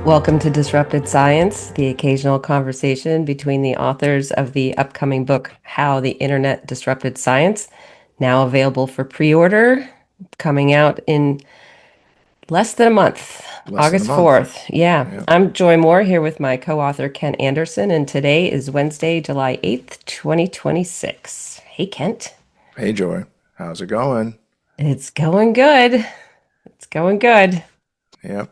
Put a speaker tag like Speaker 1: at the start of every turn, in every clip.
Speaker 1: Welcome to Disrupted Science, the occasional conversation between the authors of the upcoming book, How the Internet Disrupted Science, now available for pre-order, coming out in less than a month,
Speaker 2: Less than a
Speaker 1: August
Speaker 2: month.
Speaker 1: 4th. Yeah,
Speaker 2: Yeah.
Speaker 1: I'm Joy Moore here with my co-author, Ken Anderson, and today is Wednesday, July 8th, 2026. Hey, Kent.
Speaker 2: Hey, Joy. How's it going?
Speaker 1: It's going good. It's going good.
Speaker 2: Yep.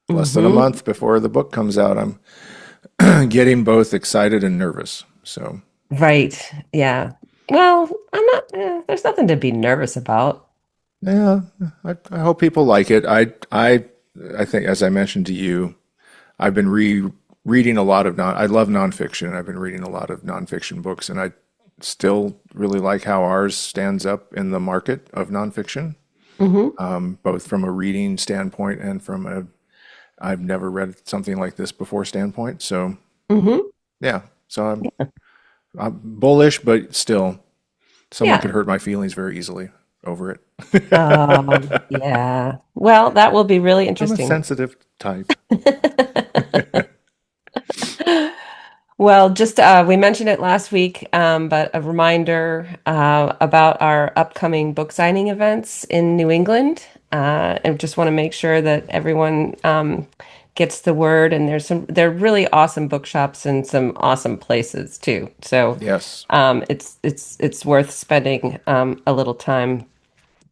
Speaker 2: Less than a
Speaker 1: Mm-hmm.
Speaker 2: month before the book comes out. I'm getting both excited and nervous. So,
Speaker 1: Right. Yeah. Well, I'm not, there's nothing to be nervous about.
Speaker 2: yeah, I hope people like it. I think, as I mentioned to you, I've been reading a lot of I love nonfiction. I've been reading a lot of nonfiction books, and I still really like how ours stands up in the market of nonfiction,
Speaker 1: Hmm.
Speaker 2: both from a reading standpoint and from a I've never read something like this before standpoint. So,
Speaker 1: Hmm.
Speaker 2: yeah. So I'm bullish, but still, someone could
Speaker 1: Yeah.
Speaker 2: hurt my feelings very easily over it.
Speaker 1: Yeah. Well, that will be really
Speaker 2: I'm a
Speaker 1: interesting.
Speaker 2: sensitive type.
Speaker 1: Well, just we mentioned it last week, but a reminder about our upcoming book signing events in New England. And just want to make sure that everyone gets the word. And they're really awesome bookshops and some awesome places too. So
Speaker 2: Yes.
Speaker 1: it's worth spending a little time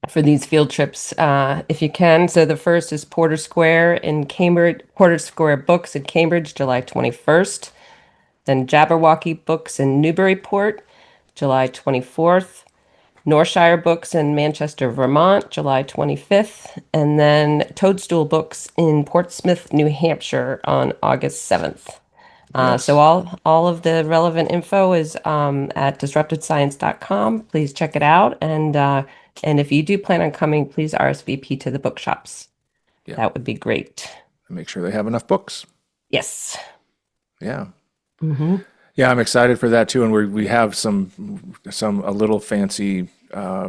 Speaker 1: for these field trips if you can. So the first is Porter Square in Cambridge, Porter Square Books in Cambridge, July 21st. Then Jabberwocky Books in Newburyport, July 24th. Northshire Books in Manchester, Vermont, July 25th. And then Toadstool Books in Portsmouth, New Hampshire on August 7th. So
Speaker 2: Yes.
Speaker 1: all of the relevant info is at disruptedscience.com. Please check it out. And if you do plan on coming, please RSVP to the bookshops.
Speaker 2: Yeah.
Speaker 1: That would be great.
Speaker 2: Make sure they have enough books.
Speaker 1: Yes.
Speaker 2: Yeah.
Speaker 1: Hmm.
Speaker 2: Yeah, I'm excited for that too. And we have some a little fancy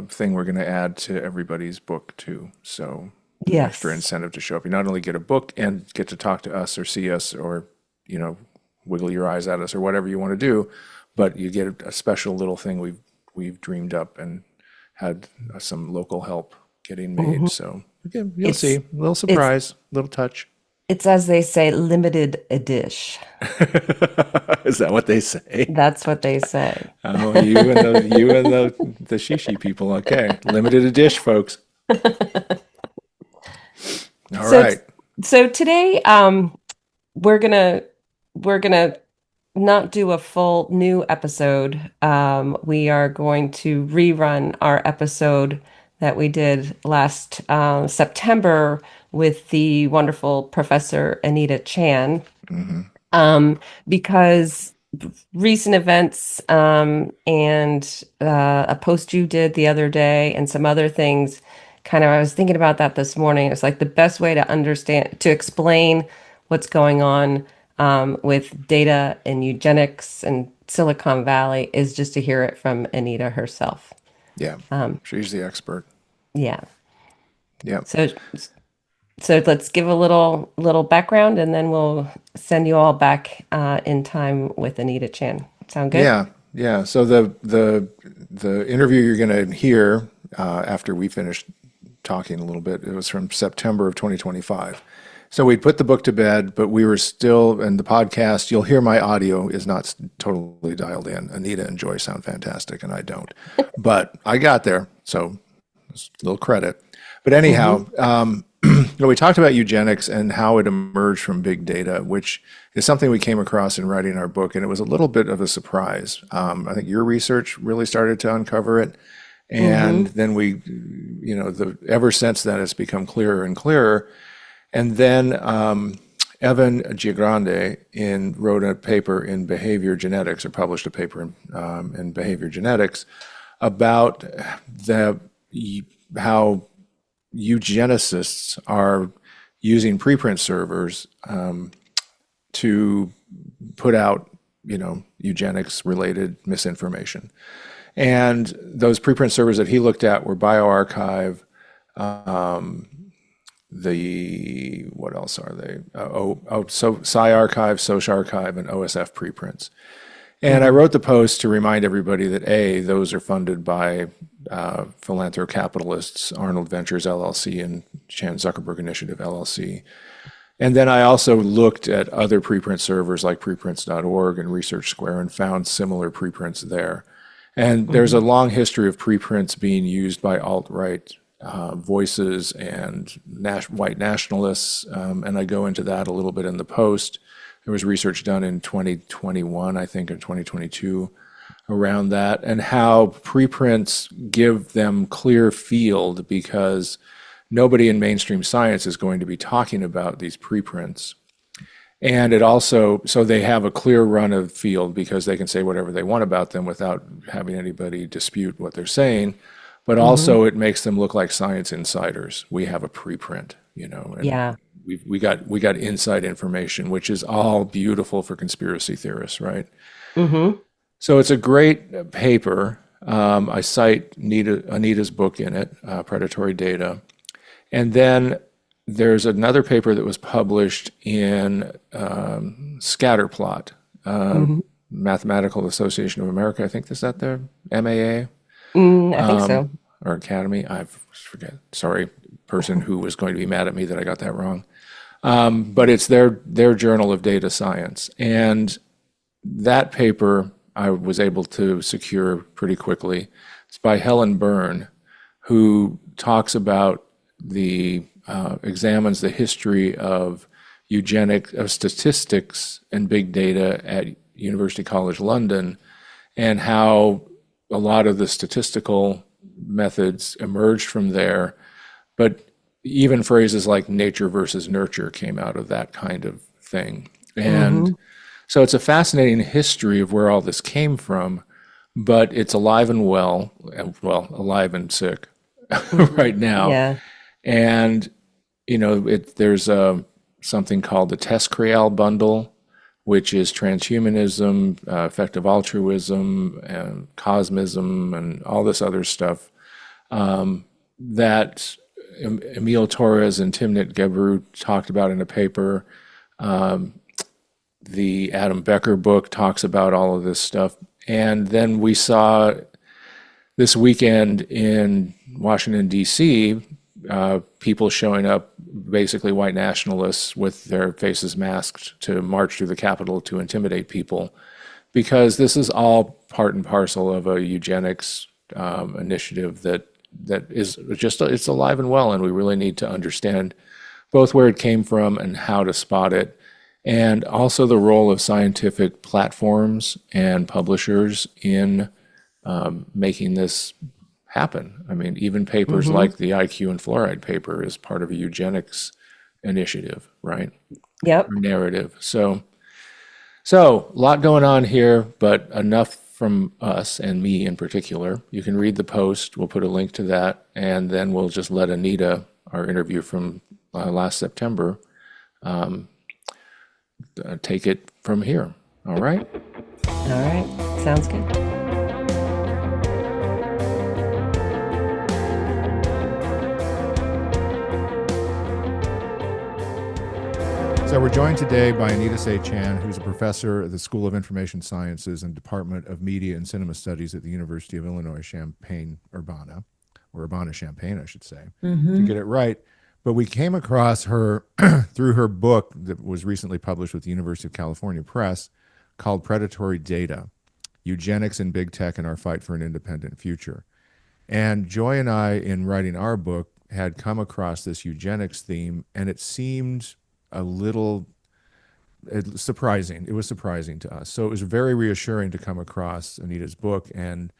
Speaker 2: thing we're going to add to everybody's book too. So an extra
Speaker 1: Yes.
Speaker 2: incentive to show up. You not only get a book and get to talk to us or see us or you know wiggle your eyes at us or whatever you want to do, but you get a special little thing we've dreamed up and had some local help getting made.
Speaker 1: Hmm.
Speaker 2: So again, you'll see
Speaker 1: It's
Speaker 2: a little
Speaker 1: it's
Speaker 2: surprise, little touch.
Speaker 1: it's as they say, limited a dish.
Speaker 2: Is that what they say?
Speaker 1: That's what they say.
Speaker 2: Oh, you and the shishi people. Okay, limited a dish, folks. All
Speaker 1: So
Speaker 2: right.
Speaker 1: so today we're gonna we're gonna not do a full new episode. We are going to rerun our episode that we did last September with the wonderful Professor Anita Chan,
Speaker 2: Hmm.
Speaker 1: um, because recent events and a post you did the other day and some other things kind of I was thinking about that this morning. It's like the best way to understand to explain what's going on with data and eugenics and Silicon Valley is just to hear it from Anita herself.
Speaker 2: Yeah,
Speaker 1: Um,
Speaker 2: she's the expert.
Speaker 1: yeah.
Speaker 2: Yeah.
Speaker 1: So let's give a little background and then we'll send you all back in time with Anita Chan. Sound good?
Speaker 2: Yeah, yeah. So the interview you're going to hear after we finish talking a little bit, it was from September of 2025. So we put the book to bed, but we were still in the podcast. You'll hear my audio is not totally dialed in. Anita and Joy sound fantastic, and I don't. But I got there, so just a little credit. But
Speaker 1: Mm-hmm.
Speaker 2: anyhow, we talked about eugenics and how it emerged from big data, which is something we came across in writing our book, and it was a little bit of a surprise. I think your research really started to uncover it, and
Speaker 1: Mm-hmm.
Speaker 2: then ever since then it's become clearer and clearer. And then Evan Giagrande wrote a paper in Behavior Genetics, or published a paper in Behavior Genetics about the how eugenicists are using preprint servers to put out, eugenics related misinformation. And those preprint servers that he looked at were bioRxiv, what else are they? So SciArchive, SocArchive, and OSF preprints. And I
Speaker 1: Hmm.
Speaker 2: wrote the post to remind everybody that A, those are funded by philanthrocapitalists, Arnold Ventures LLC and Chan Zuckerberg Initiative LLC. And then I also looked at other preprint servers like preprints.org and Research Square and found similar preprints there. And there's a
Speaker 1: Hmm.
Speaker 2: long history of preprints being used by alt-right voices and white nationalists, and I go into that a little bit in the post. There was research done in 2021, I think, or 2022 around that, and how preprints give them clear field because nobody in mainstream science is going to be talking about these preprints. And it also, so they have a clear run of field because they can say whatever they want about them without having anybody dispute what they're saying. But
Speaker 1: Hmm.
Speaker 2: also it makes them look like science insiders. We have a preprint, and
Speaker 1: Yeah.
Speaker 2: we got inside information, which is all beautiful for conspiracy theorists, right?
Speaker 1: Hmm.
Speaker 2: So it's a great paper. I cite Anita's book in it, Predatory Data. And then there's another paper that was published in Scatterplot,
Speaker 1: Hmm.
Speaker 2: Mathematical Association of America. I think is that the MAA
Speaker 1: I think so.
Speaker 2: or Academy. I forget. Sorry, person who was going to be mad at me that I got that wrong. But it's their journal of data science, and that paper I was able to secure pretty quickly. It's by Helen Byrne, who talks about examines the history of statistics and big data at University College London, and how a lot of the statistical methods emerged from there. But even phrases like nature versus nurture came out of that kind of thing. And
Speaker 1: Hmm.
Speaker 2: so it's a fascinating history of where all this came from, but it's alive and well, alive and sick
Speaker 1: Hmm.
Speaker 2: right now.
Speaker 1: Yeah.
Speaker 2: And there's something called the Test-Creal bundle, which is transhumanism, effective altruism, and cosmism, and all this other stuff that Emil Torres and Timnit Gebru talked about in a paper. The Adam Becker book talks about all of this stuff. And then we saw this weekend in Washington, D.C., people showing up, basically white nationalists with their faces masked to march through the Capitol to intimidate people, because this is all part and parcel of a eugenics initiative that is just it's alive and well, and we really need to understand both where it came from and how to spot it, and also the role of scientific platforms and publishers in making this happen. I mean, even papers
Speaker 1: Hmm.
Speaker 2: like the IQ and fluoride paper is part of a eugenics initiative, right?
Speaker 1: Yep.
Speaker 2: Or narrative. So a lot going on here, but enough from us and me in particular. You can read the post. We'll put a link to that, and then we'll just let Anita, our interview from last September, take it from here. All right.
Speaker 1: All right. Sounds good.
Speaker 2: So we're joined today by Anita Chan, who's a professor at the School of Information Sciences and Department of Media and Cinema Studies at the University of Illinois Champaign-Urbana, or Urbana-Champaign, I should say, to get
Speaker 3: Hmm.
Speaker 2: it right. But we came across her through her book that was recently published with the University of California Press called Predatory Data: Eugenics in Big Tech and Our Fight for an Independent Future. And Joy and I, in writing our book, had come across this eugenics theme, and it seemed a little surprising. It was surprising to us. So it was very reassuring to come across Anita's book and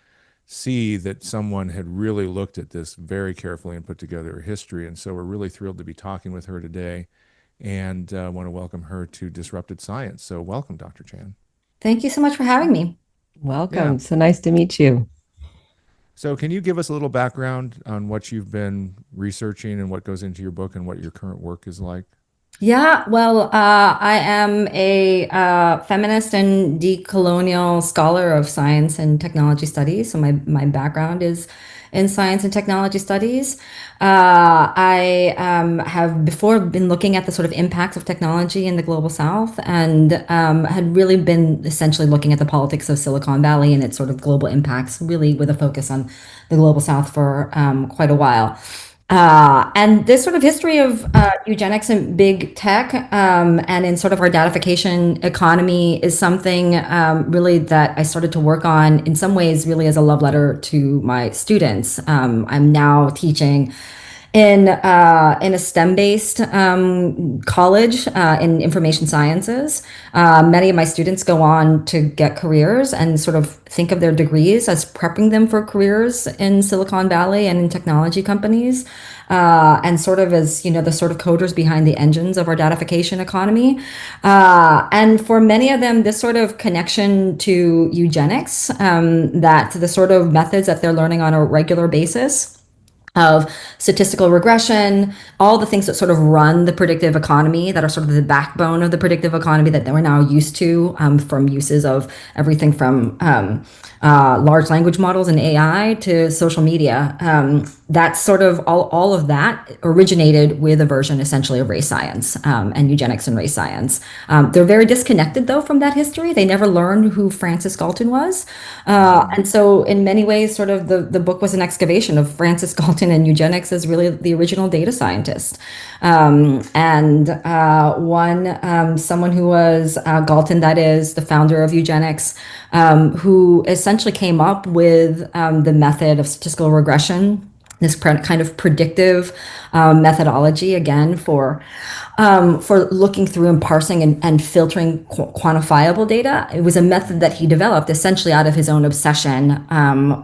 Speaker 2: see that someone had really looked at this very carefully and put together a history. And so we're really thrilled to be talking with her today, and want to welcome her to Disrupted Science. So welcome, Dr. Chan.
Speaker 3: Thank you so much for having me.
Speaker 2: Yeah.
Speaker 1: Welcome. So nice to meet you.
Speaker 2: So can you give us a little background on what you've been researching and what goes into your book and what your current work is like?
Speaker 3: Yeah, well, I am a feminist and decolonial scholar of science and technology studies. So my background is in science and technology studies. I have before been looking at the sort of impacts of technology in the global South, and had really been essentially looking at the politics of Silicon Valley and its sort of global impacts, really with a focus on the global South for quite a while. And this sort of history of eugenics and big tech, and in sort of our datification economy is something really that I started to work on in some ways, really as a love letter to my students. I'm now teaching in a STEM-based college in information sciences. Many of my students go on to get careers and sort of think of their degrees as prepping them for careers in Silicon Valley and in technology companies, and sort of as the sort of coders behind the engines of our datification economy. And for many of them, this sort of connection to eugenics, that the sort of methods that they're learning on a regular basis of statistical regression, all the things that sort of run the predictive economy, that are sort of the backbone of the predictive economy that we're now used to, from uses of everything from large language models and AI to social media. That's sort of all of that originated with a version essentially of race science, and eugenics and race science. They're very disconnected though from that history. They never learned who Francis Galton was. And so in many ways, sort of the book was an excavation of Francis Galton and eugenics as really the original data scientist. And someone who was Galton, that is the founder of eugenics, who essentially came up with the method of statistical regression, this kind of predictive methodology, again, for looking through and parsing and filtering quantifiable data. It was a method that he developed essentially out of his own obsession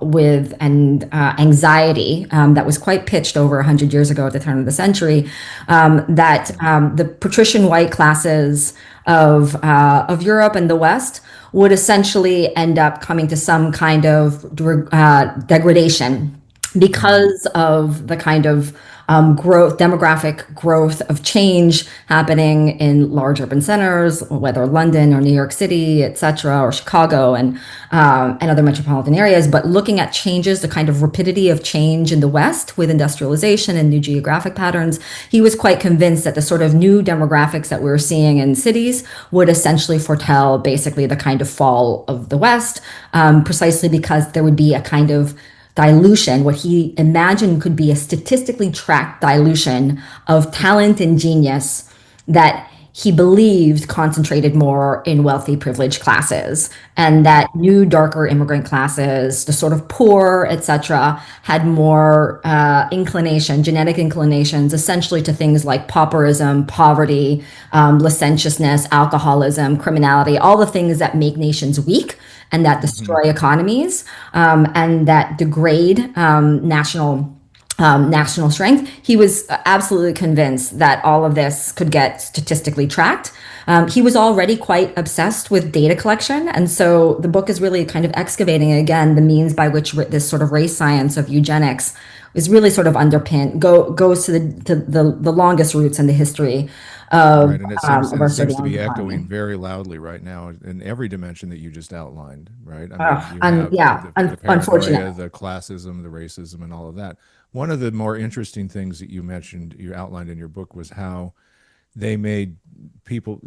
Speaker 3: with and anxiety, that was quite pitched over 100 years ago at the turn of the century, that the patrician white classes of Europe and the West would essentially end up coming to some kind of degradation because of the kind of demographic growth of change happening in large urban centers, whether London or New York City, et cetera, or Chicago and other metropolitan areas. But looking at changes, the kind of rapidity of change in the West with industrialization and new geographic patterns, he was quite convinced that the sort of new demographics that we were seeing in cities would essentially foretell basically the kind of fall of the West, precisely because there would be a kind of dilution, what he imagined could be a statistically tracked dilution of talent and genius that he believed concentrated more in wealthy, privileged classes, and that new, darker immigrant classes, the sort of poor, etc., had more genetic inclinations, essentially to things like pauperism, poverty, licentiousness, alcoholism, criminality, all the things that make nations weak and that destroy economies, and that degrade national strength. He was absolutely convinced that all of this could get statistically tracked. He was already quite obsessed with data collection. And so the book is really kind of excavating, again, the means by which this sort of race science of eugenics is really sort of underpinned, goes to the longest roots in the history
Speaker 2: Right, and
Speaker 3: of our
Speaker 2: it seems to
Speaker 3: surveillance
Speaker 2: be
Speaker 3: economy.
Speaker 2: echoing very loudly right now in every dimension that you just outlined, right? I mean, you
Speaker 3: And
Speaker 2: have
Speaker 3: yeah,
Speaker 2: the
Speaker 3: unfortunate.
Speaker 2: paranoia, the classism, the racism, and all of that. One of the more interesting things that you mentioned, you outlined in your book, was how they made people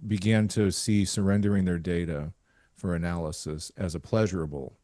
Speaker 2: began to see surrendering their data for analysis as a pleasurable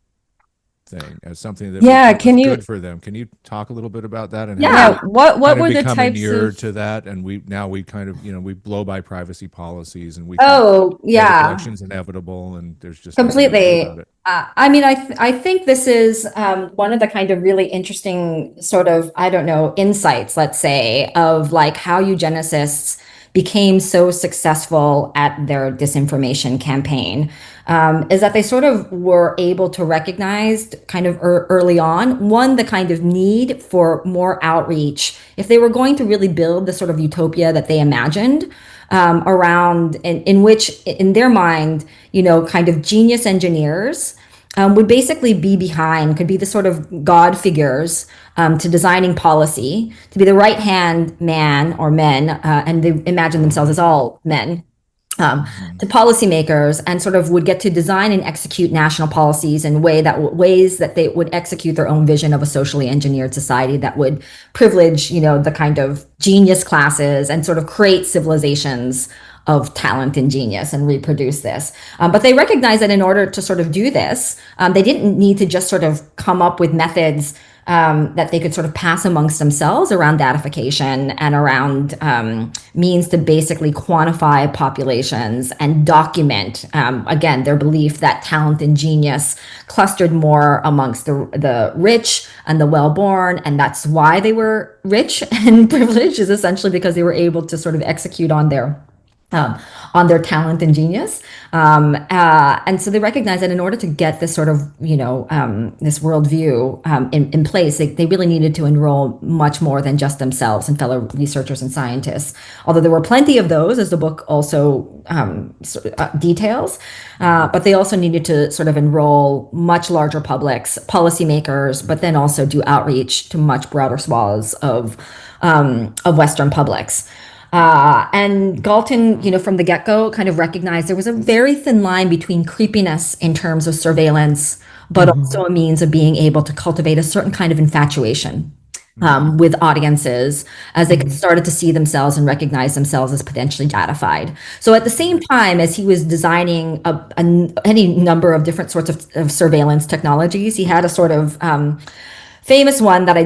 Speaker 2: thing, as something
Speaker 1: Yeah,
Speaker 2: that was
Speaker 1: can you
Speaker 2: good for them. Can you talk a little bit about that and how
Speaker 1: yeah,
Speaker 2: we've
Speaker 3: Yeah.
Speaker 1: what
Speaker 2: kind of
Speaker 1: were the
Speaker 2: become
Speaker 1: types
Speaker 2: inured
Speaker 1: of
Speaker 2: to that, and we kind of we blow by privacy policies, and we think
Speaker 3: Oh,
Speaker 2: data
Speaker 3: yeah.
Speaker 2: collection is inevitable, and there's just nothing we can do about
Speaker 3: Completely.
Speaker 2: it.
Speaker 3: I mean, I think this is one of the kind of really interesting sort of, I don't know, insights, let's say, of like how eugenicists became so successful at their disinformation campaign, is that they sort of were able to recognize kind of early on, one, the kind of need for more outreach. If they were going to really build the sort of utopia that they imagined, around in which in their mind, kind of genius engineers would basically be behind, could be the sort of god figures to designing policy, to be the right hand man or men, and they imagine themselves as all men, to policymakers, and sort of would get to design and execute national policies in ways that they would execute their own vision of a socially engineered society that would privilege, the kind of genius classes and sort of create civilizations of talent and genius and reproduce this. But they recognize that in order to sort of do this, they didn't need to just sort of come up with methods that they could sort of pass amongst themselves around datification and around means to basically quantify populations and document, again, their belief that talent and genius clustered more amongst the rich and the well-born. And that's why they were rich and privileged, is essentially because they were able to sort of execute on their talent and genius. And so they recognize that in order to get this sort of, this worldview in place, they really needed to enroll much more than just themselves and fellow researchers and scientists. Although there were plenty of those, as the book also details, but they also needed to sort of enroll much larger publics, policymakers, but then also do outreach to much broader swaths of Western publics. And Galton, from the get-go kind of recognized there was a very thin line between creepiness in terms of surveillance, but also a means of being able to cultivate a certain kind of infatuation with audiences as they started to see themselves and recognize themselves as potentially datified. So at the same time as he was designing any number of different sorts of surveillance technologies, he had a sort of famous one that I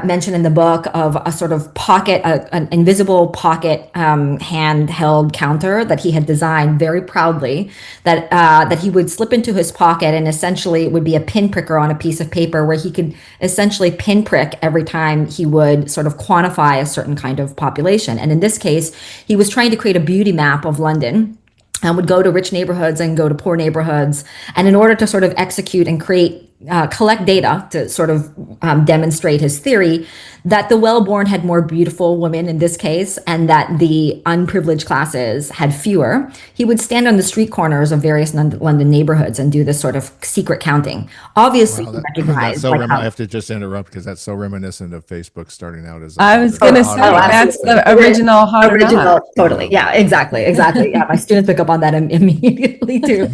Speaker 3: mentioned in the book of a sort of pocket, an invisible pocket handheld counter that he had designed very proudly, that he would slip into his pocket, and essentially it would be a pinpricker on a piece of paper where he could essentially pinprick every time he would sort of quantify a certain kind of population. And in this case, he was trying to create a beauty map of London and would go to rich neighborhoods and go to poor neighborhoods. And in order to sort of execute and collect data to sort of demonstrate his theory that the well-born had more beautiful women in this case, and that the unprivileged classes had fewer, he would stand on the street corners of various London neighborhoods and do this sort of secret counting. Obviously,
Speaker 2: Wow,
Speaker 3: recognized.
Speaker 2: I have to just interrupt because that's so reminiscent of Facebook starting out as.
Speaker 1: I was going to say that's the original hot or not.
Speaker 3: Totally, yeah, exactly. Yeah, my students pick up on that immediately too.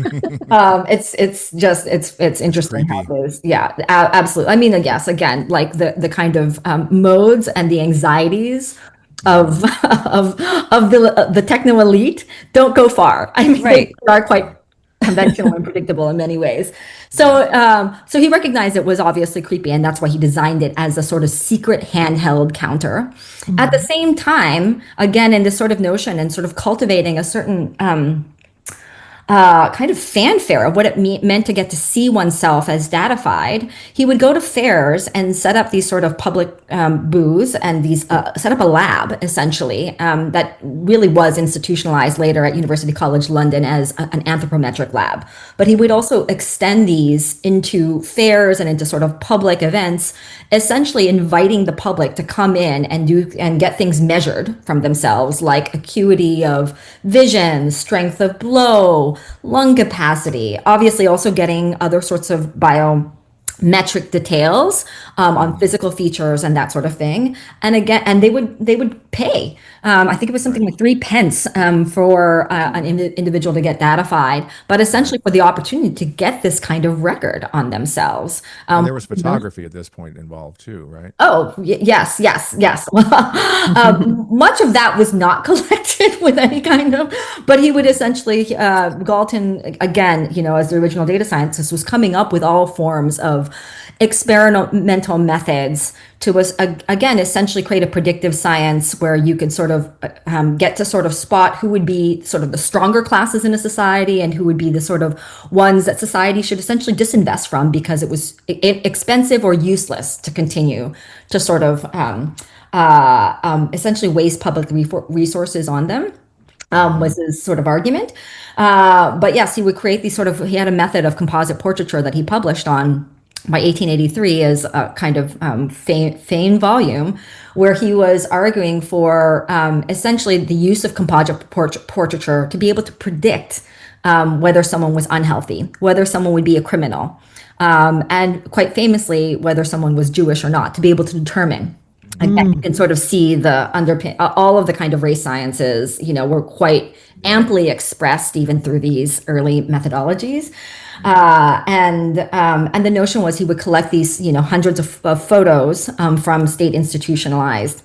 Speaker 3: It's interesting how those, yeah, absolutely. I mean, yes, again, like the kind of modes and the anxieties of the techno elite don't go far. I mean,
Speaker 1: Right.
Speaker 3: they are quite conventional and predictable in many ways. So he recognized it was obviously creepy, and that's why he designed it as a sort of secret handheld counter. At the same time, again, in this sort of notion and sort of cultivating a certain kind of fanfare of what it meant to get to see oneself as datified, he would go to fairs and set up these sort of public booths and set up a lab, essentially, that really was institutionalized later at University College London as an anthropometric lab. But he would also extend these into fairs and into sort of public events, essentially inviting the public to come in and get things measured from themselves, like acuity of vision, strength of blow, lung capacity, obviously also getting other sorts of biometric details on physical features and that sort of thing. And again, and they would pay. I think it was something like 3 pence for an individual to get datified, but essentially for the opportunity to get this kind of record on themselves.
Speaker 2: And there was photography at this point involved too, right?
Speaker 3: Oh, yes. Much of that was not collected with any kind of, but he would essentially, Galton, again, as the original data scientist, was coming up with all forms of experimental methods to, again, essentially create a predictive science where you could sort of get to sort of spot who would be sort of the stronger classes in a society and who would be the sort of ones that society should essentially disinvest from because it was expensive or useless to continue to sort of essentially waste public resources on them. Was his sort of argument. But yes, he would create he had a method of composite portraiture that he published on by 1883 as a kind of famed volume where he was arguing for essentially the use of composite portraiture to be able to predict whether someone was unhealthy, whether someone would be a criminal. and quite famously, whether someone was Jewish or not, to be able to determine. Again, you can sort of see the underpin, all of the kind of race sciences, were quite amply expressed even through these early methodologies. And the notion was he would collect these, hundreds of photos from state institutionalized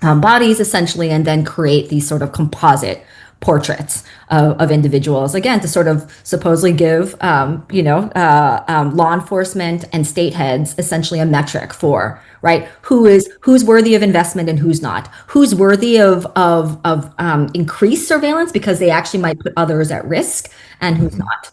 Speaker 3: bodies essentially, and then create these sort of composite portraits of individuals, again, to sort of supposedly give, law enforcement and state heads essentially a metric for, right, who's worthy of investment and who's not, who's worthy of increased surveillance because they actually might put others at risk, and who's not.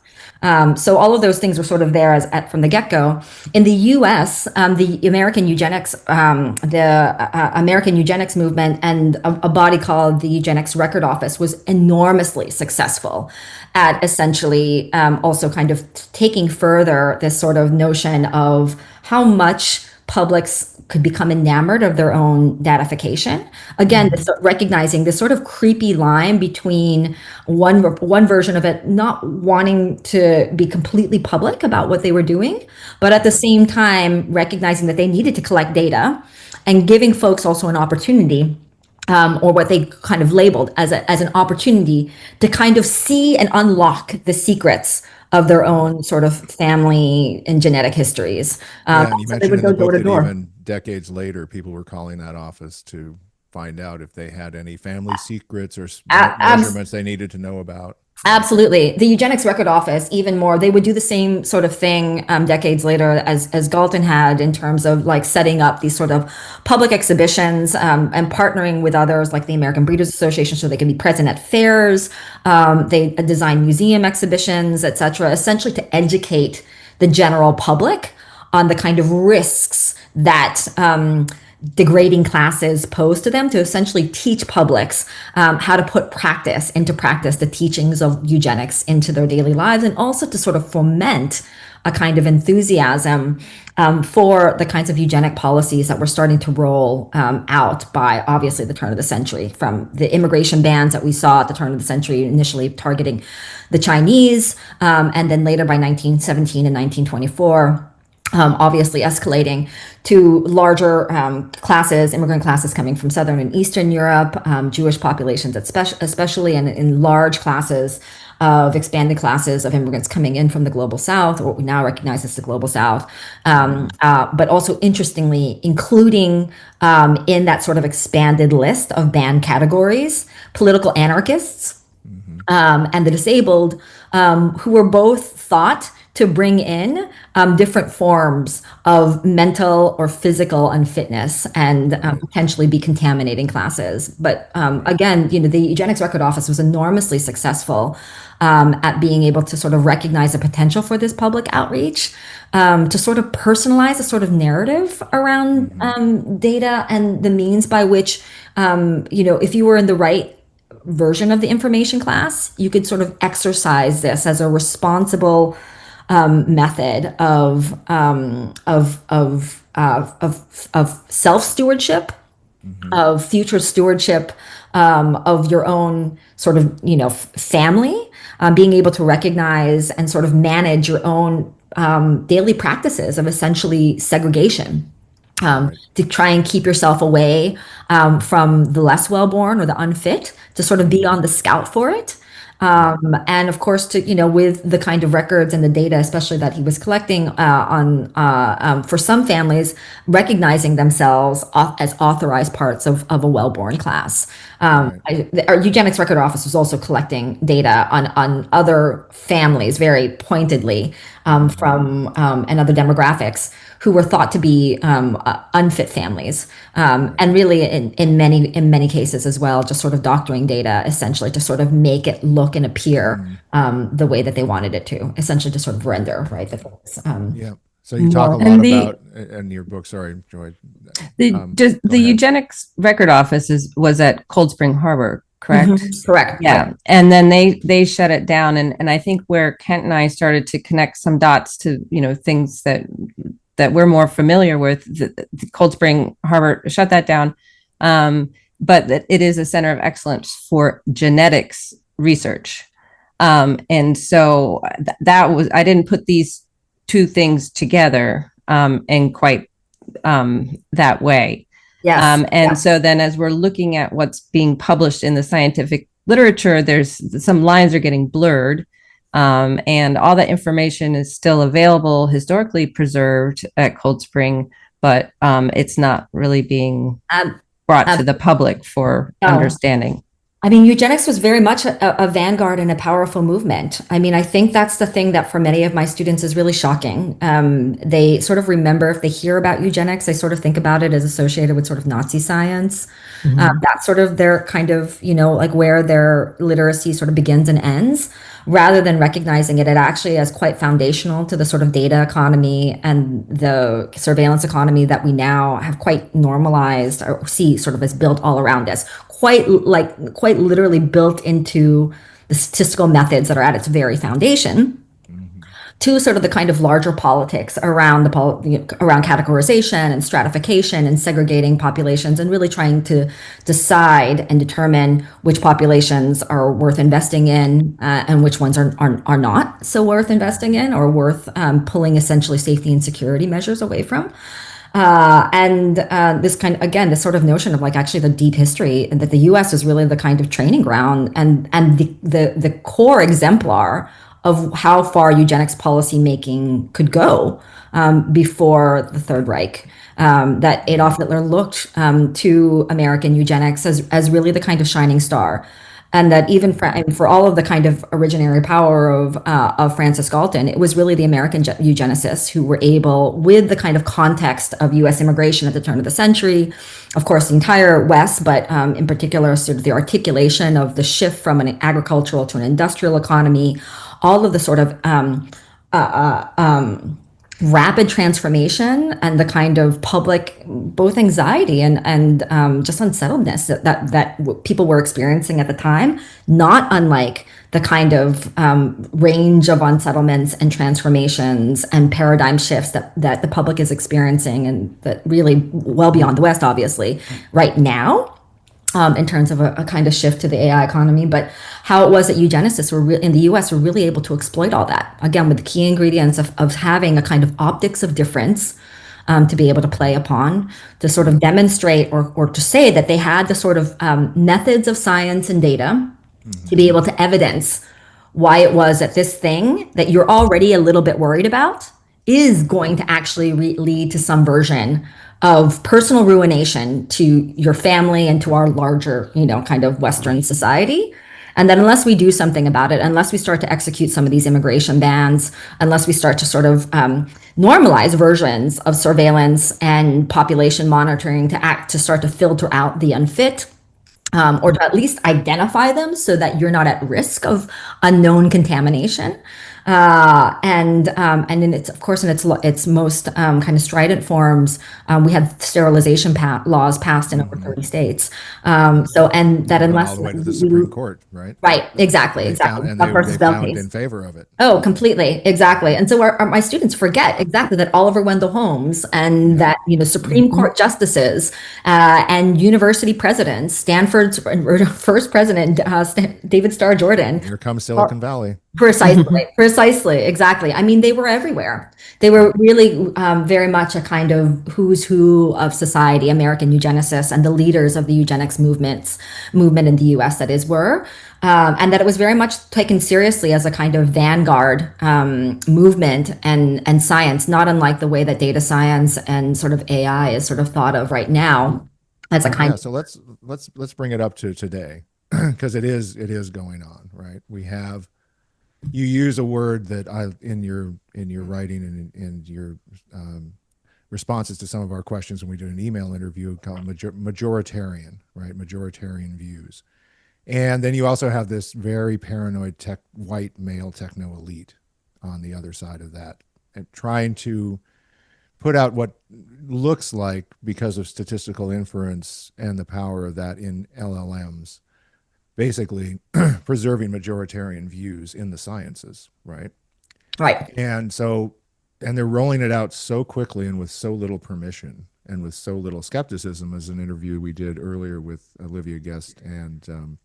Speaker 3: So all of those things were sort of there from the get-go. In the U.S., the American Eugenics, American Eugenics movement, and a body called the Eugenics Record Office was enormously successful at essentially also kind of taking further this sort of notion of how much publics could become enamored of their own datification. Again, recognizing this sort of creepy line between one version of it not wanting to be completely public about what they were doing, but at the same time recognizing that they needed to collect data and giving folks also an opportunity, or what they kind of labeled as an opportunity to kind of see and unlock the secrets of their own sort of family and genetic histories.
Speaker 4: Yeah, and you
Speaker 3: So they
Speaker 4: mentioned
Speaker 3: would
Speaker 4: in the
Speaker 3: go door
Speaker 4: book
Speaker 3: to
Speaker 4: that
Speaker 3: door.
Speaker 4: even decades later, people were calling that office to find out if they had any family secrets or measurements they needed to know about.
Speaker 3: Absolutely. The Eugenics Record Office, even more, they would do the same sort of thing decades later as Galton had, in terms of like setting up these sort of public exhibitions, and partnering with others like the American Breeders Association so they can be present at fairs. They design museum exhibitions, etc., essentially to educate the general public on the kind of risks that degrading classes pose to them, to essentially teach publics how to put into practice the teachings of eugenics into their daily lives, and also to sort of foment a kind of enthusiasm for the kinds of eugenic policies that were starting to roll out by obviously the turn of the century, from the immigration bans that we saw at the turn of the century, initially targeting the Chinese, and then later by 1917 and 1924. Obviously escalating to larger classes, immigrant classes coming from Southern and Eastern Europe, Jewish populations especially, and in large classes of expanded classes of immigrants coming in from the global South, or what we now recognize as the global South, but also interestingly, including in that sort of expanded list of banned categories, political anarchists and the disabled, who were both thought to bring in different forms of mental or physical unfitness and potentially be contaminating classes. But again, the Eugenics Record Office was enormously successful at being able to sort of recognize the potential for this public outreach, to sort of personalize a sort of narrative around data and the means by which, if you were in the right version of the information class, you could sort of exercise this as a responsible method of self stewardship, of future stewardship, of your own sort of family, being able to recognize and sort of manage your own daily practices of essentially segregation. To try and keep yourself away from the less well-born or the unfit, to sort of be on the scout for it. And of course, with the kind of records and the data, especially that he was collecting for some families, recognizing themselves as authorized parts of a well-born class. Our Eugenics Record Office was also collecting data on other families very pointedly, from and other demographics who were thought to be unfit families, and really in many cases as well, just sort of doctoring data essentially to sort of make it look and appear the way that they wanted it to, essentially to sort of render, right?
Speaker 4: Yeah. So you talk a lot about in your book. Sorry, Joy.
Speaker 1: The Eugenics Record Office was at Cold Spring Harbor, correct?
Speaker 3: Correct.
Speaker 1: Yeah. And then they shut it down. And I think where Kent and I started to connect some dots to, things that we're more familiar with, the Cold Spring Harbor shut that down. But that it is a center of excellence for genetics research. And so that was, I didn't put these two things together in quite that way.
Speaker 3: Yes.
Speaker 1: And so then as we're looking at what's being published in the scientific literature, there's some lines are getting blurred. And all that information is still available, historically preserved at Cold Spring, but it's not really being brought to the public for understanding.
Speaker 3: I mean, eugenics was very much a vanguard and a powerful movement. I mean, I think that's the thing that for many of my students is really shocking. They sort of remember, if they hear about eugenics, they sort of think about it as associated with sort of Nazi science. That's sort of their kind of, like where their literacy sort of begins and ends, rather than recognizing it actually as quite foundational to the sort of data economy and the surveillance economy that we now have quite normalized or see sort of as built all around us. Quite literally built into the statistical methods that are at its very foundation, to sort of the kind of larger politics around around categorization and stratification and segregating populations, and really trying to decide and determine which populations are worth investing in and which ones are not so worth investing in, or worth pulling essentially safety and security measures away from. This kind of, again, this sort of notion of like actually the deep history, and that the U.S. is really the kind of training ground and the core exemplar of how far eugenics policy making could go before the Third Reich. That Adolf Hitler looked to American eugenics as really the kind of shining star. And that even for all of the kind of originary power of Francis Galton, it was really the American eugenicists who were able, with the kind of context of U.S. immigration at the turn of the century, of course, the entire West, but in particular, sort of the articulation of the shift from an agricultural to an industrial economy, all of the sort of rapid transformation and the kind of public both anxiety and just unsettledness that people were experiencing at the time, not unlike the kind of range of unsettlements and transformations and paradigm shifts that the public is experiencing, and that really well beyond the West, obviously, right now. In terms of a kind of shift to the AI economy, but how it was that eugenicists in the US were really able to exploit all that, again, with the key ingredients of having a kind of optics of difference to be able to play upon, to sort of demonstrate or to say that they had the sort of methods of science and data to be able to evidence why it was that this thing that you're already a little bit worried about is going to actually lead to some version of personal ruination to your family and to our larger, kind of Western society. And that unless we do something about it, unless we start to execute some of these immigration bans, unless we start to sort of normalize versions of surveillance and population monitoring to start to filter out the unfit, or to at least identify them so that you're not at risk of unknown contamination. And in its, of course, in its most kind of strident forms, we had sterilization laws passed in over 30 states. And that unless
Speaker 4: all the way to the Supreme Court, right?
Speaker 3: Right, exactly.
Speaker 4: They found in favor of it.
Speaker 3: Oh, completely, exactly. And so my students forget exactly that Oliver Wendell Holmes and that Supreme Court justices and university presidents, Stanford's first president, David Starr Jordan.
Speaker 4: Here comes Silicon Valley.
Speaker 3: Precisely, exactly. I mean, they were everywhere. They were really very much a kind of who's who of society, American eugenicists, and the leaders of the eugenics movement in the U.S. that is were. And that it was very much taken seriously as a kind of vanguard movement and science, not unlike the way that data science and sort of AI is sort of thought of right now as a kind of.
Speaker 4: So let's bring it up to today, because it is going on, right? You use a word that in your writing and in your responses to some of our questions when we did an email interview, called majoritarian, right? Majoritarian views. And then you also have this very paranoid white male techno elite on the other side of that, and trying to put out what looks like, because of statistical inference and the power of that in LLMs, basically preserving majoritarian views in the sciences, right?
Speaker 3: Right.
Speaker 4: And they're rolling it out so quickly and with so little permission and with so little skepticism, as an interview we did earlier with Olivia Guest and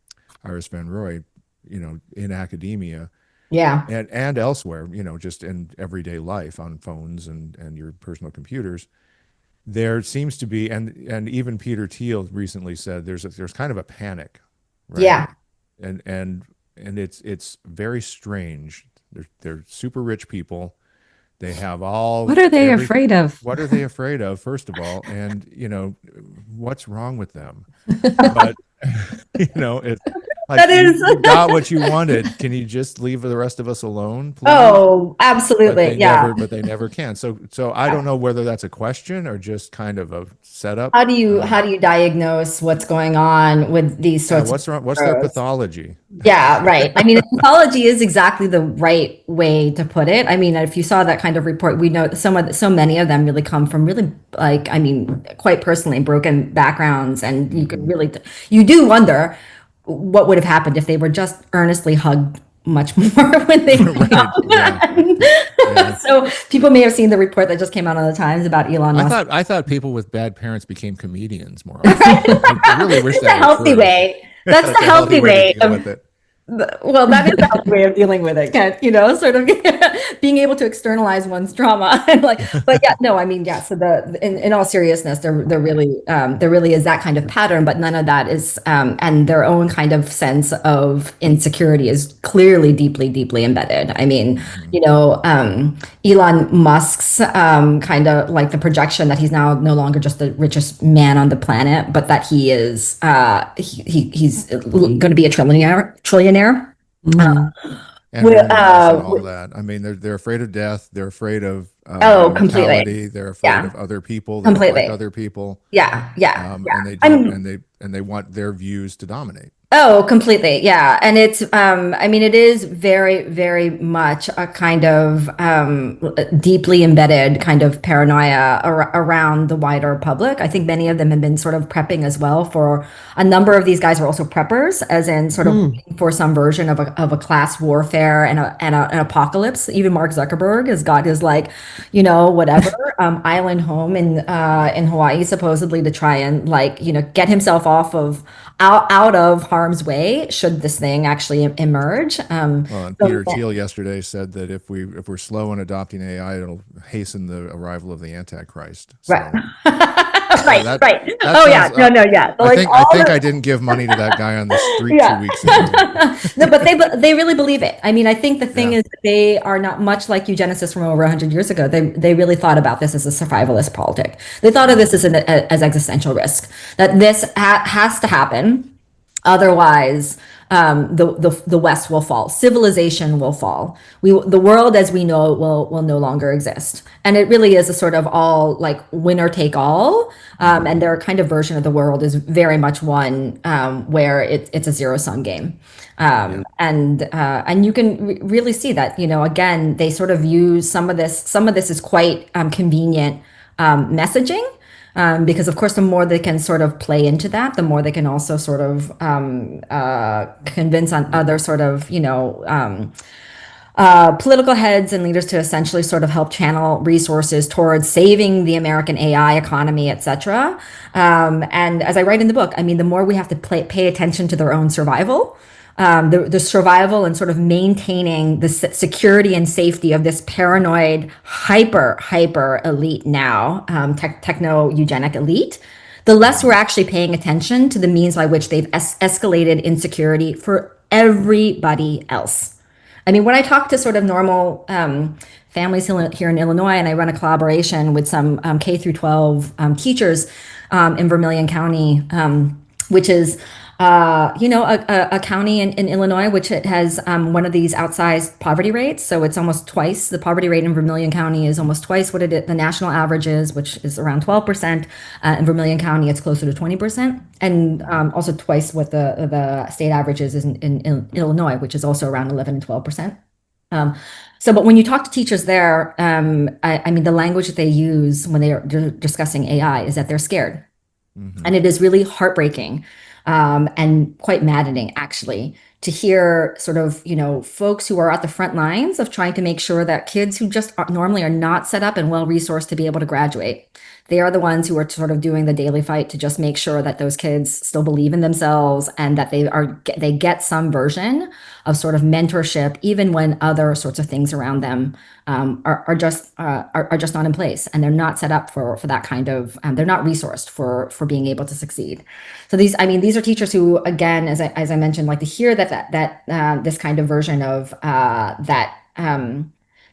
Speaker 4: Iris Van Roy, in academia,
Speaker 3: Yeah.
Speaker 4: and elsewhere, just in everyday life on phones and your personal computers. There seems to be, and even Peter Thiel recently said there's kind of a panic, right?
Speaker 3: Yeah.
Speaker 4: And it's very strange. They're super rich people. They have all
Speaker 1: What are they
Speaker 4: every.
Speaker 1: afraid of?
Speaker 4: What are they afraid of, first of all? And what's wrong with them? But it's like
Speaker 3: That
Speaker 4: you
Speaker 3: is.
Speaker 4: you got what you wanted. Can you just leave the rest of us alone, please?
Speaker 3: Oh, absolutely. Yeah.
Speaker 4: But they never can. So I don't know whether that's a question or just kind of a setup.
Speaker 3: How do you diagnose what's going on with these
Speaker 4: Yeah,
Speaker 3: sorts of
Speaker 4: what's wrong? What's their
Speaker 3: throws?
Speaker 4: pathology?
Speaker 3: Yeah, right. I mean, pathology is exactly the right way to put it. I mean, if you saw that kind of report, we know so many of them really come from really, like, I mean, quite personally broken backgrounds, and you could really, you do wonder what would have happened if they were just earnestly hugged much more when they were
Speaker 4: Right. Yeah.
Speaker 3: young.
Speaker 4: Yeah.
Speaker 3: So people may have seen the report that just came out on the Times about Elon Musk.
Speaker 4: I thought people with bad parents became comedians more often. I really wish
Speaker 3: That's
Speaker 4: that
Speaker 3: a
Speaker 4: were
Speaker 3: healthy
Speaker 4: true.
Speaker 3: way. That's the
Speaker 4: That's a healthy
Speaker 3: healthy
Speaker 4: way to
Speaker 3: way
Speaker 4: deal with
Speaker 3: of
Speaker 4: it.
Speaker 3: well, that is the healthy way of dealing with it, Ken, sort of being able to externalize one's trauma. And like, but yeah, no, I mean, yeah. So in all seriousness, there really is that kind of pattern, but none of that is, and their own kind of sense of insecurity is clearly deeply embedded. I mean, Elon Musk's kind of like the projection that he's now no longer just the richest man on the planet, but that he is he's going to be a trillionaire.
Speaker 1: Mm.
Speaker 4: And
Speaker 3: Well,
Speaker 4: windmills and all that. I mean, they're afraid of death. They're afraid of
Speaker 3: oh, completely.
Speaker 4: mortality. They're afraid
Speaker 3: Yeah,
Speaker 4: of other people. They don't like
Speaker 3: completely.
Speaker 4: other people,
Speaker 3: Yeah.
Speaker 4: and they don't,
Speaker 3: I'm
Speaker 4: and they want their views to dominate.
Speaker 3: Oh, completely. Yeah. And it's, I mean, it is very much a kind of deeply embedded kind of paranoia around the wider public. I think many of them have been sort of prepping as well for a number of these guys are also preppers, as in sort of
Speaker 1: Mm.
Speaker 3: waiting for some version of a class warfare and an apocalypse. Even Mark Zuckerberg has got his like, whatever, island home in Hawaii, supposedly to try and like, get himself out of harm's way should this thing actually emerge.
Speaker 4: Well, and
Speaker 3: So
Speaker 4: Peter Thiel yesterday said that if we're slow in adopting AI, it'll hasten the arrival of the Antichrist.
Speaker 3: right,
Speaker 4: So
Speaker 3: right, right.
Speaker 4: that
Speaker 3: Oh yeah,
Speaker 4: sounds.
Speaker 3: no, yeah.
Speaker 4: I
Speaker 3: Like
Speaker 4: think
Speaker 3: all
Speaker 4: I didn't give money to that guy on the street
Speaker 3: yeah.
Speaker 4: 2 weeks ago.
Speaker 3: No, but they really believe it. I mean, I think the thing
Speaker 4: Yeah.
Speaker 3: is that they are not much like eugenicists from over 100 years ago. They really thought about this as a survivalist politic. They thought of this as existential risk, that this has to happen. Otherwise, the West will fall. Civilization will fall. The world as we know it will no longer exist. And it really is a sort of all like winner take all. And their kind of version of the world is very much one where it's a zero sum game. And you can really see that, again, they sort of use some of this. Some of this is quite convenient messaging. Because of course, the more they can sort of play into that, the more they can also sort of convince on other sort of, political heads and leaders to essentially sort of help channel resources towards saving the American AI economy, et cetera. And as I write in the book, I mean, the more we have to pay attention to their own survival, the survival and sort of maintaining the security and safety of this paranoid, hyper elite now, techno eugenic elite, the less we're actually paying attention to the means by which they've escalated insecurity for everybody else. I mean, when I talk to sort of normal families here in Illinois, and I run a collaboration with some K through 12 teachers in Vermilion County, which is a county in Illinois, which has one of these outsized poverty rates. So it's almost twice the poverty rate in Vermilion County is almost twice what the national average is, which is around 12%. In Vermilion County, it's closer to 20%, and also twice what the state average is in Illinois, which is also around 11 and 12%. But when you talk to teachers there, I mean, the language that they use when they are discussing AI is that they're scared.
Speaker 4: Mm-hmm.
Speaker 3: And it is really heartbreaking and quite maddening, actually, to hear sort of, folks who are at the front lines of trying to make sure that kids who just normally are not set up and well resourced to be able to graduate, they are the ones who are sort of doing the daily fight to just make sure that those kids still believe in themselves and that they get some version of sort of mentorship, even when other sorts of things around them are just not in place, and they're not set up for that kind of they're not resourced for being able to succeed. So these are teachers who, again, as I mentioned, like to hear that this kind of version of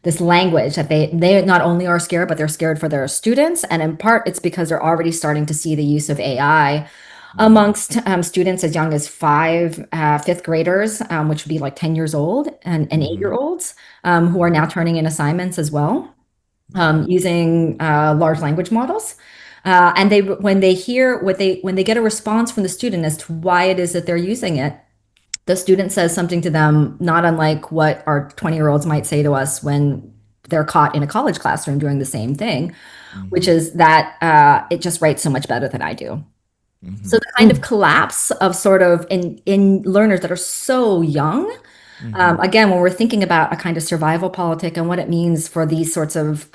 Speaker 3: this language, that they not only are scared, but they're scared for their students, and in part it's because they're already starting to see the use of AI amongst students as young as fifth graders, which would be like 10 years old, and 8-year-olds who are now turning in assignments as well, using large language models. And when they get a response from the student as to why it is that they're using it, the student says something to them, not unlike what our 20-year-olds might say to us when they're caught in a college classroom doing the same thing, which is that it just writes so much better than I do. So the kind of collapse of sort of in learners that are so young, again, when we're thinking about a kind of survival politic and what it means for these sorts of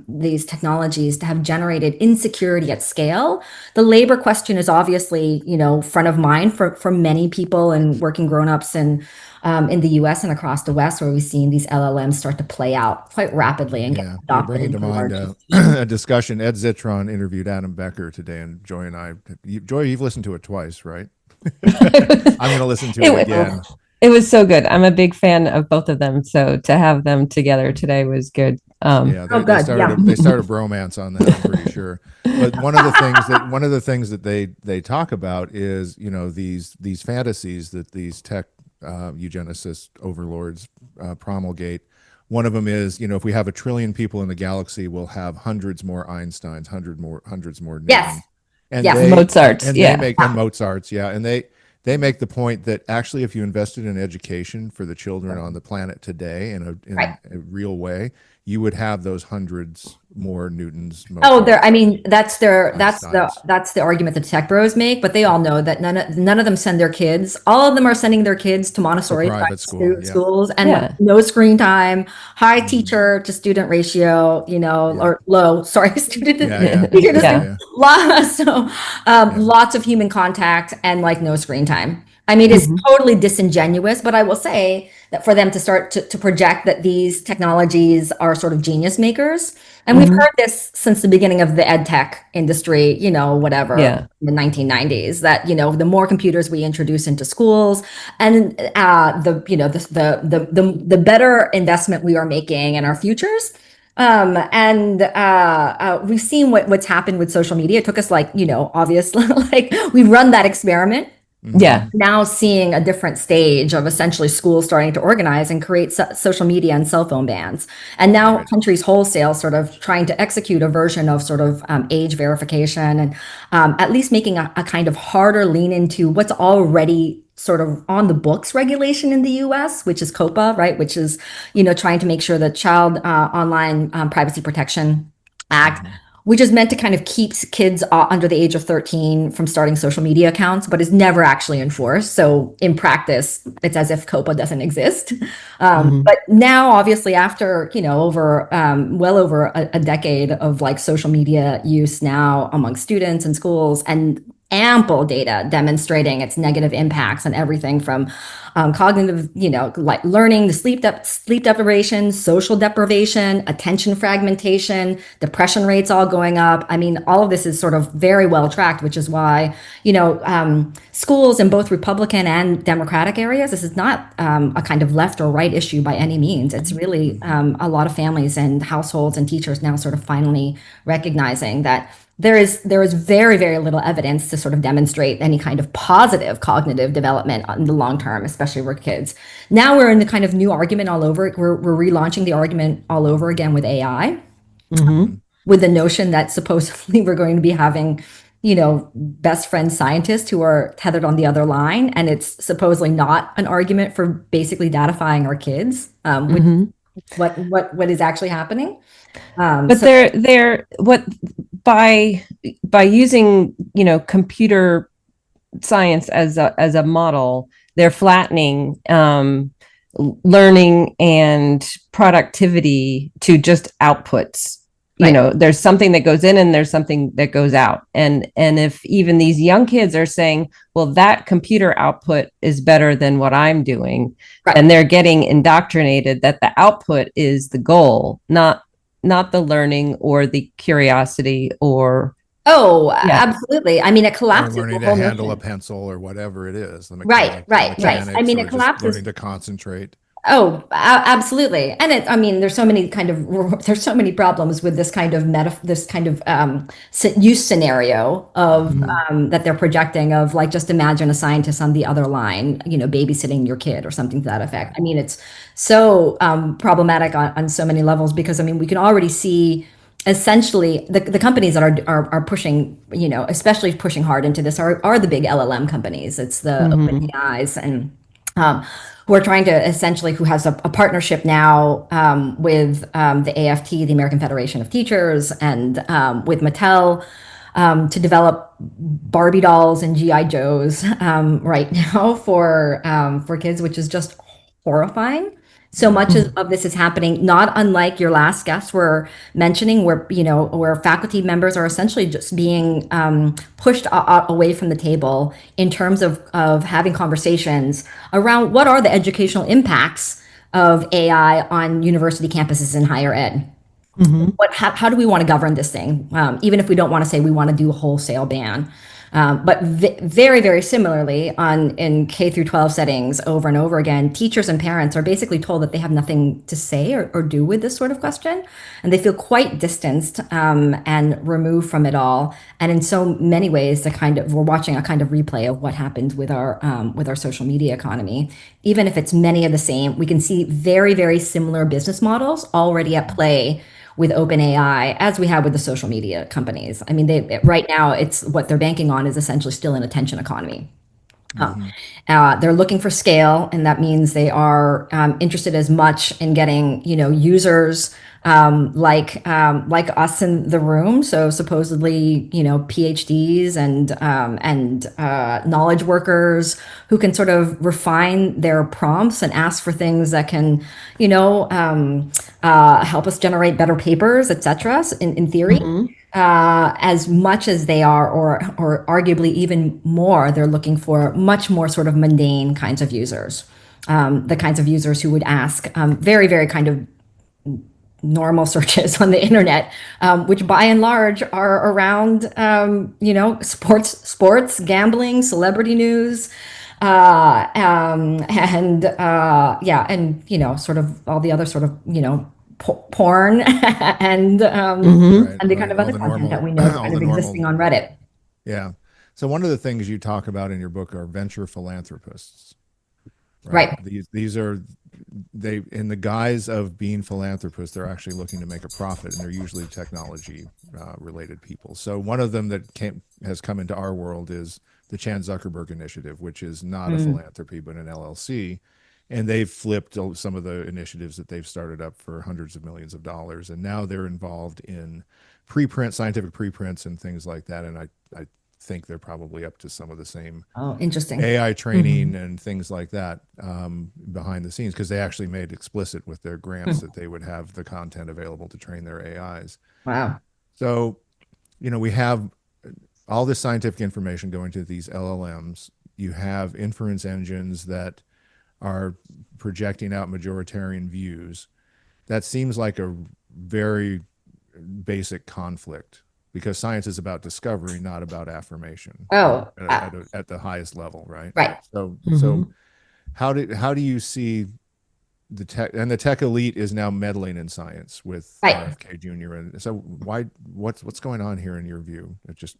Speaker 3: these technologies to have generated insecurity at scale, the labor question is obviously, front of mind for many people and working grown-ups and in the US and across the West, where we've seen these LLMs start to play out quite rapidly and get
Speaker 4: You're
Speaker 3: adopted
Speaker 4: bringing to
Speaker 3: into
Speaker 4: mind
Speaker 3: large.
Speaker 4: a discussion. Ed Zitron interviewed Adam Becker today, and Joy and I. Joy, you've listened to it twice, right? I'm going to listen to it again.
Speaker 1: It was so good. I'm a big fan of both of them. So to have them together today was good.
Speaker 4: Yeah, they started a bromance on that, I'm pretty sure. But one of the things that they talk about is, these fantasies that these tech eugenicist overlords promulgate. One of them is, if we have 1 trillion people in the galaxy, we'll have hundreds more Einsteins, hundreds more Newtons.
Speaker 3: Yes.
Speaker 4: And
Speaker 3: Yes.
Speaker 1: Mozart's,
Speaker 4: and
Speaker 1: yeah.
Speaker 4: Mozart's, yeah. And they make the point that actually, if you invested in education for the children on the planet today in a real way, you would have those hundreds more Newtons.
Speaker 3: That's the argument that tech bros make, but they all know that none of them send their kids. All of them are sending their kids to Montessori
Speaker 4: private
Speaker 3: schools, and no screen time, high teacher to student ratio, or low, student to teacher. So lots of human contact and like no screen time. It's totally disingenuous, but I will say that for them to start to project that these technologies are sort of genius makers, and we've heard this since the beginning of the ed tech industry, in the 1990s, that, the more computers we introduce into schools, and the better investment we are making in our futures. We've seen what's happened with social media. It took us obviously, we run that experiment.
Speaker 1: Yeah.
Speaker 3: Now seeing a different stage of essentially schools starting to organize and create social media and cell phone bans. And now countries wholesale sort of trying to execute a version of sort of age verification, and at least making a kind of harder lean into what's already sort of on the books regulation in the US, which is COPA, right? Which is, trying to make sure that Child Online Privacy Protection Act, which is meant to kind of keep kids under the age of 13 from starting social media accounts, but is never actually enforced. So in practice, it's as if COPA doesn't exist. But now, obviously, after, well over a decade of social media use now among students and schools, and ample data demonstrating its negative impacts on everything from cognitive, like learning, the sleep deprivation, social deprivation, attention fragmentation, depression rates all going up. All of this is sort of very well tracked, which is why, schools in both Republican and Democratic areas, this is not a kind of left or right issue by any means. It's really a lot of families and households and teachers now sort of finally recognizing that there is very, very little evidence to sort of demonstrate any kind of positive cognitive development in the long term, especially for kids. Now we're in the kind of new argument all over. We're relaunching the argument all over again with AI, with the notion that supposedly we're going to be having, best friend scientists who are tethered on the other line, and it's supposedly not an argument for basically datafying our kids. What is actually happening?
Speaker 1: But they're what by using computer science as a model, they're flattening learning and productivity to just outputs. You
Speaker 3: Right.
Speaker 1: know, there's something that goes in and there's something that goes out. And if even these young kids are saying, well, that computer output is better than what I'm doing,
Speaker 3: Right.
Speaker 1: and they're getting indoctrinated that the output is the goal, not the learning or the curiosity or
Speaker 3: Oh,
Speaker 1: yeah.
Speaker 3: absolutely. I mean, it
Speaker 4: Or
Speaker 3: collapses the
Speaker 4: learning to
Speaker 3: whole
Speaker 4: handle a
Speaker 3: notion.
Speaker 4: pencil or whatever it is, the
Speaker 3: Right,
Speaker 4: mechanics,
Speaker 3: right, right. I mean,
Speaker 4: or
Speaker 3: it
Speaker 4: just
Speaker 3: collapses.
Speaker 4: learning to concentrate.
Speaker 3: Oh, absolutely. And I mean, there's so many there's so many problems with this kind of this kind of use scenario of that they're projecting of like, just imagine a scientist on the other line, babysitting your kid or something to that effect. I mean, it's so problematic on so many levels because I mean, we can already see essentially the companies that are pushing, especially pushing hard into this are the big LLM companies. It's the OpenAIs and who are trying to essentially, who has a partnership now with the AFT, the American Federation of Teachers, and with Mattel to develop Barbie dolls and GI Joes right now for kids, which is just horrifying. So much of this is happening, not unlike your last guests were mentioning, where where faculty members are essentially just being pushed away from the table in terms of having conversations around what are the educational impacts of AI on university campuses and higher ed. How do we want to govern this thing? Even if we don't want to say we want to do a wholesale ban. But very, very similarly, in K through 12 settings, over and over again, teachers and parents are basically told that they have nothing to say or do with this sort of question, and they feel quite distanced and removed from it all. And in so many ways, we're watching a kind of replay of what happened with our social media economy. Even if it's many of the same, we can see very, very similar business models already at play with OpenAI as we have with the social media companies. I mean, right now it's what they're banking on is essentially still an attention economy. They're looking for scale, and that means they are interested as much in getting users like us in the room. So supposedly PhDs and knowledge workers who can sort of refine their prompts and ask for things that can help us generate better papers, etc. In theory. As much as they are, or arguably even more, they're looking for much more sort of mundane kinds of users, the kinds of users who would ask very, very kind of normal searches on the internet, which by and large are around, sports, gambling, celebrity news, and yeah, and sort of all the other sort of porn and
Speaker 4: Right,
Speaker 3: and the kind
Speaker 4: right.
Speaker 3: of
Speaker 4: All
Speaker 3: other
Speaker 4: the
Speaker 3: content
Speaker 4: normal,
Speaker 3: that we know is
Speaker 4: all
Speaker 3: kind
Speaker 4: the
Speaker 3: of
Speaker 4: normal.
Speaker 3: existing on Reddit.
Speaker 4: Yeah. So one of the things you talk about in your book are venture philanthropists, right?
Speaker 3: Right.
Speaker 4: These are they in the guise of being philanthropists, they're actually looking to make a profit, and they're usually technology related people. So one of them that has come into our world is the Chan Zuckerberg Initiative, which is not a philanthropy but an LLC, and they've flipped some of the initiatives that they've started up for hundreds of millions of dollars, and now they're involved in scientific preprints and things like that. And I think they're probably up to some of the same
Speaker 3: Oh, interesting.
Speaker 4: AI training and things like that behind the scenes, because they actually made explicit with their grants that they would have the content available to train their AIs.
Speaker 3: Wow.
Speaker 4: So, we have all this scientific information going to these LLMs. You have inference engines that are projecting out majoritarian views. That seems like a very basic conflict, because science is about discovery, not about affirmation.
Speaker 3: Oh,
Speaker 4: At the highest level, right?
Speaker 3: right.
Speaker 4: So how do you see the tech elite is now meddling in science with
Speaker 3: Right.
Speaker 4: RFK Jr. And so what's going on here in your view? Just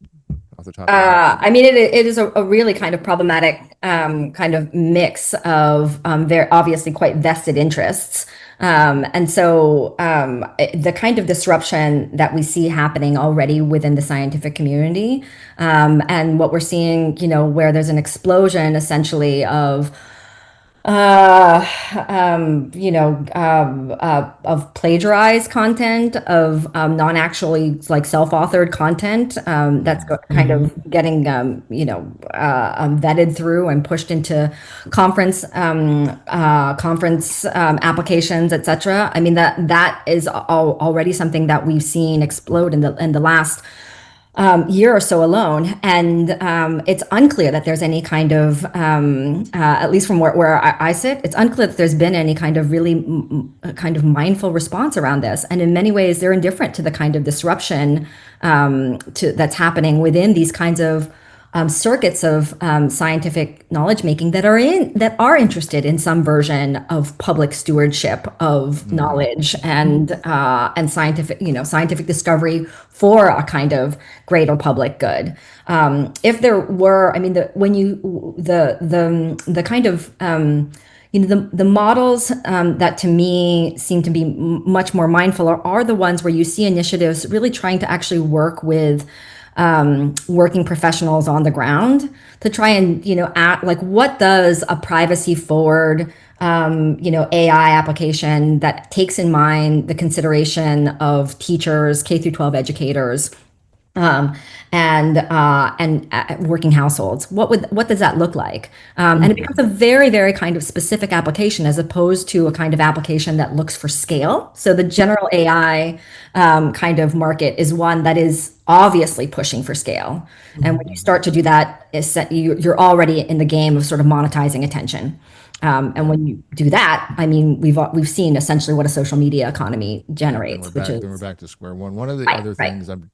Speaker 4: off the top of your head.
Speaker 3: I mean, it is a really kind of problematic kind of mix of their obviously quite vested interests. And so the kind of disruption that we see happening already within the scientific community, and what we're seeing, where there's an explosion essentially of uh, of plagiarized content, of non-actually like self-authored content that's kind of getting, vetted through and pushed into conference applications, etc. I mean, that is already something that we've seen explode in the last year or so alone. And it's unclear that there's any kind of, at least from where I sit, it's unclear that there's been any kind of really kind of mindful response around this. And in many ways, they're indifferent to the kind of disruption that's happening within these kinds of circuits of scientific knowledge making that are interested in some version of public stewardship of knowledge and scientific discovery for a kind of greater public good. If there were, I mean, the kind of the models that to me seem to be much more mindful are the ones where you see initiatives really trying to actually work with working professionals on the ground to try and act like, what does a privacy forward AI application that takes in mind the consideration of teachers, K through 12 educators, um, and working households. What does that look like? And it becomes a very, very kind of specific application as opposed to a kind of application that looks for scale. So the general AI kind of market is one that is obviously pushing for scale. And when you start to do that, you're already in the game of sort of monetizing attention. And when you do that, I mean, we've seen essentially what a social media economy generates, which
Speaker 4: Then we're
Speaker 3: is
Speaker 4: back to square one. One of the
Speaker 3: right,
Speaker 4: other
Speaker 3: right.
Speaker 4: things I'm